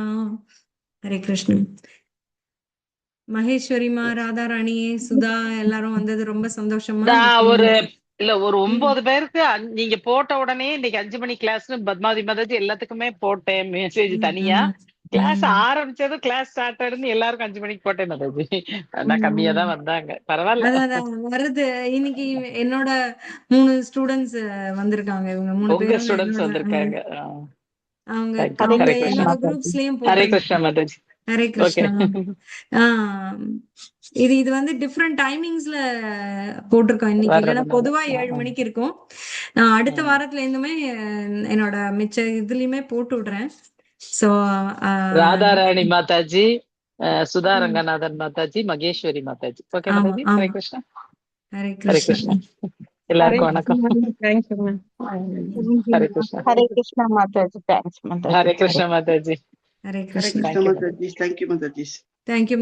ஹரே கிருஷ்ணன். மகேஸ்வரிமா, ராதாராணி, சுதா எல்லாரும் வந்தது ரொம்ப சந்தோஷமா. நான் ஒரு 9 ம் பேருக்கு நீங்க போட்ட உடனே இன்னைக்கு 5 மணி கிளாஸ்னு பத்மாவதி மாதாஜி எல்லாத்துக்குமே போட்டேன் மெசேஜ் ம் தனியா. ம் கிளாஸ் ம் ஆரம்பிச்சது கிளாஸ் ஸ்டார்ட் ஆயிருந்து எல்லாருக்கும் 5 மணிக்கு போட்டேன் மாதாஜி. ஆனா கம்மியா ம் தான் வந்தாங்க. பரவாயில்ல. அதான் வருது. இன்னைக்கு என்னோட 3 ஸ்டூடெண்ட்ஸ் வந்திருக்காங்க. இவங்க 3 உங்க பேரும் ஸ்டூடெண்ட்ஸ் என்னோட வந்திருக்காங்க. அவங்க தேங்க்யூ. ஹரே அவங்க ஹரே கிருஷ்ண கிருஷ்ணா. என்னோட மாதாஜி. குரூப்ஸ்லயும் ஹரே போட்டிருந்தேன். கிருஷ்ணா மாதாஜி. ஹரே ஓகே. கிருஷ்ணா. ஆஹ் இது வந்து டிஃப்ரெண்ட் டைமிங்ஸ்ல போட்டிருக்கோம் இன்னைக்கு. இல்லைன்னா வர்றதுனால பொதுவா 7 மணிக்கு இருக்கும். நான் அடுத்த ம். வாரத்துல இருந்துமே என்னோட மிச்ச இதுலயுமே போட்டு விடுறேன். சோ ராதாராணி மாதாஜி, சுதா ரங்கநாதன் மாதாஜி, மகேஸ்வரி மாதாஜி. ஓகே ஆமா மாதாஜி. ஹரே ஆமா. கிருஷ்ணா. ஹரே ஹரே கிருஷ்ணா. கிருஷ்ணா. ஹரே எல்லாருக்கும் கிருஷ்ண வணக்கம். Mataji. Thank you. Hare Krishna. Hare Krishna Mataji. Thanks Mataji. Hare Krishna Mataji. Hare Hare Krishna. Krishna thank you Mataji. Mataji. Thank you Mataji. Thank you.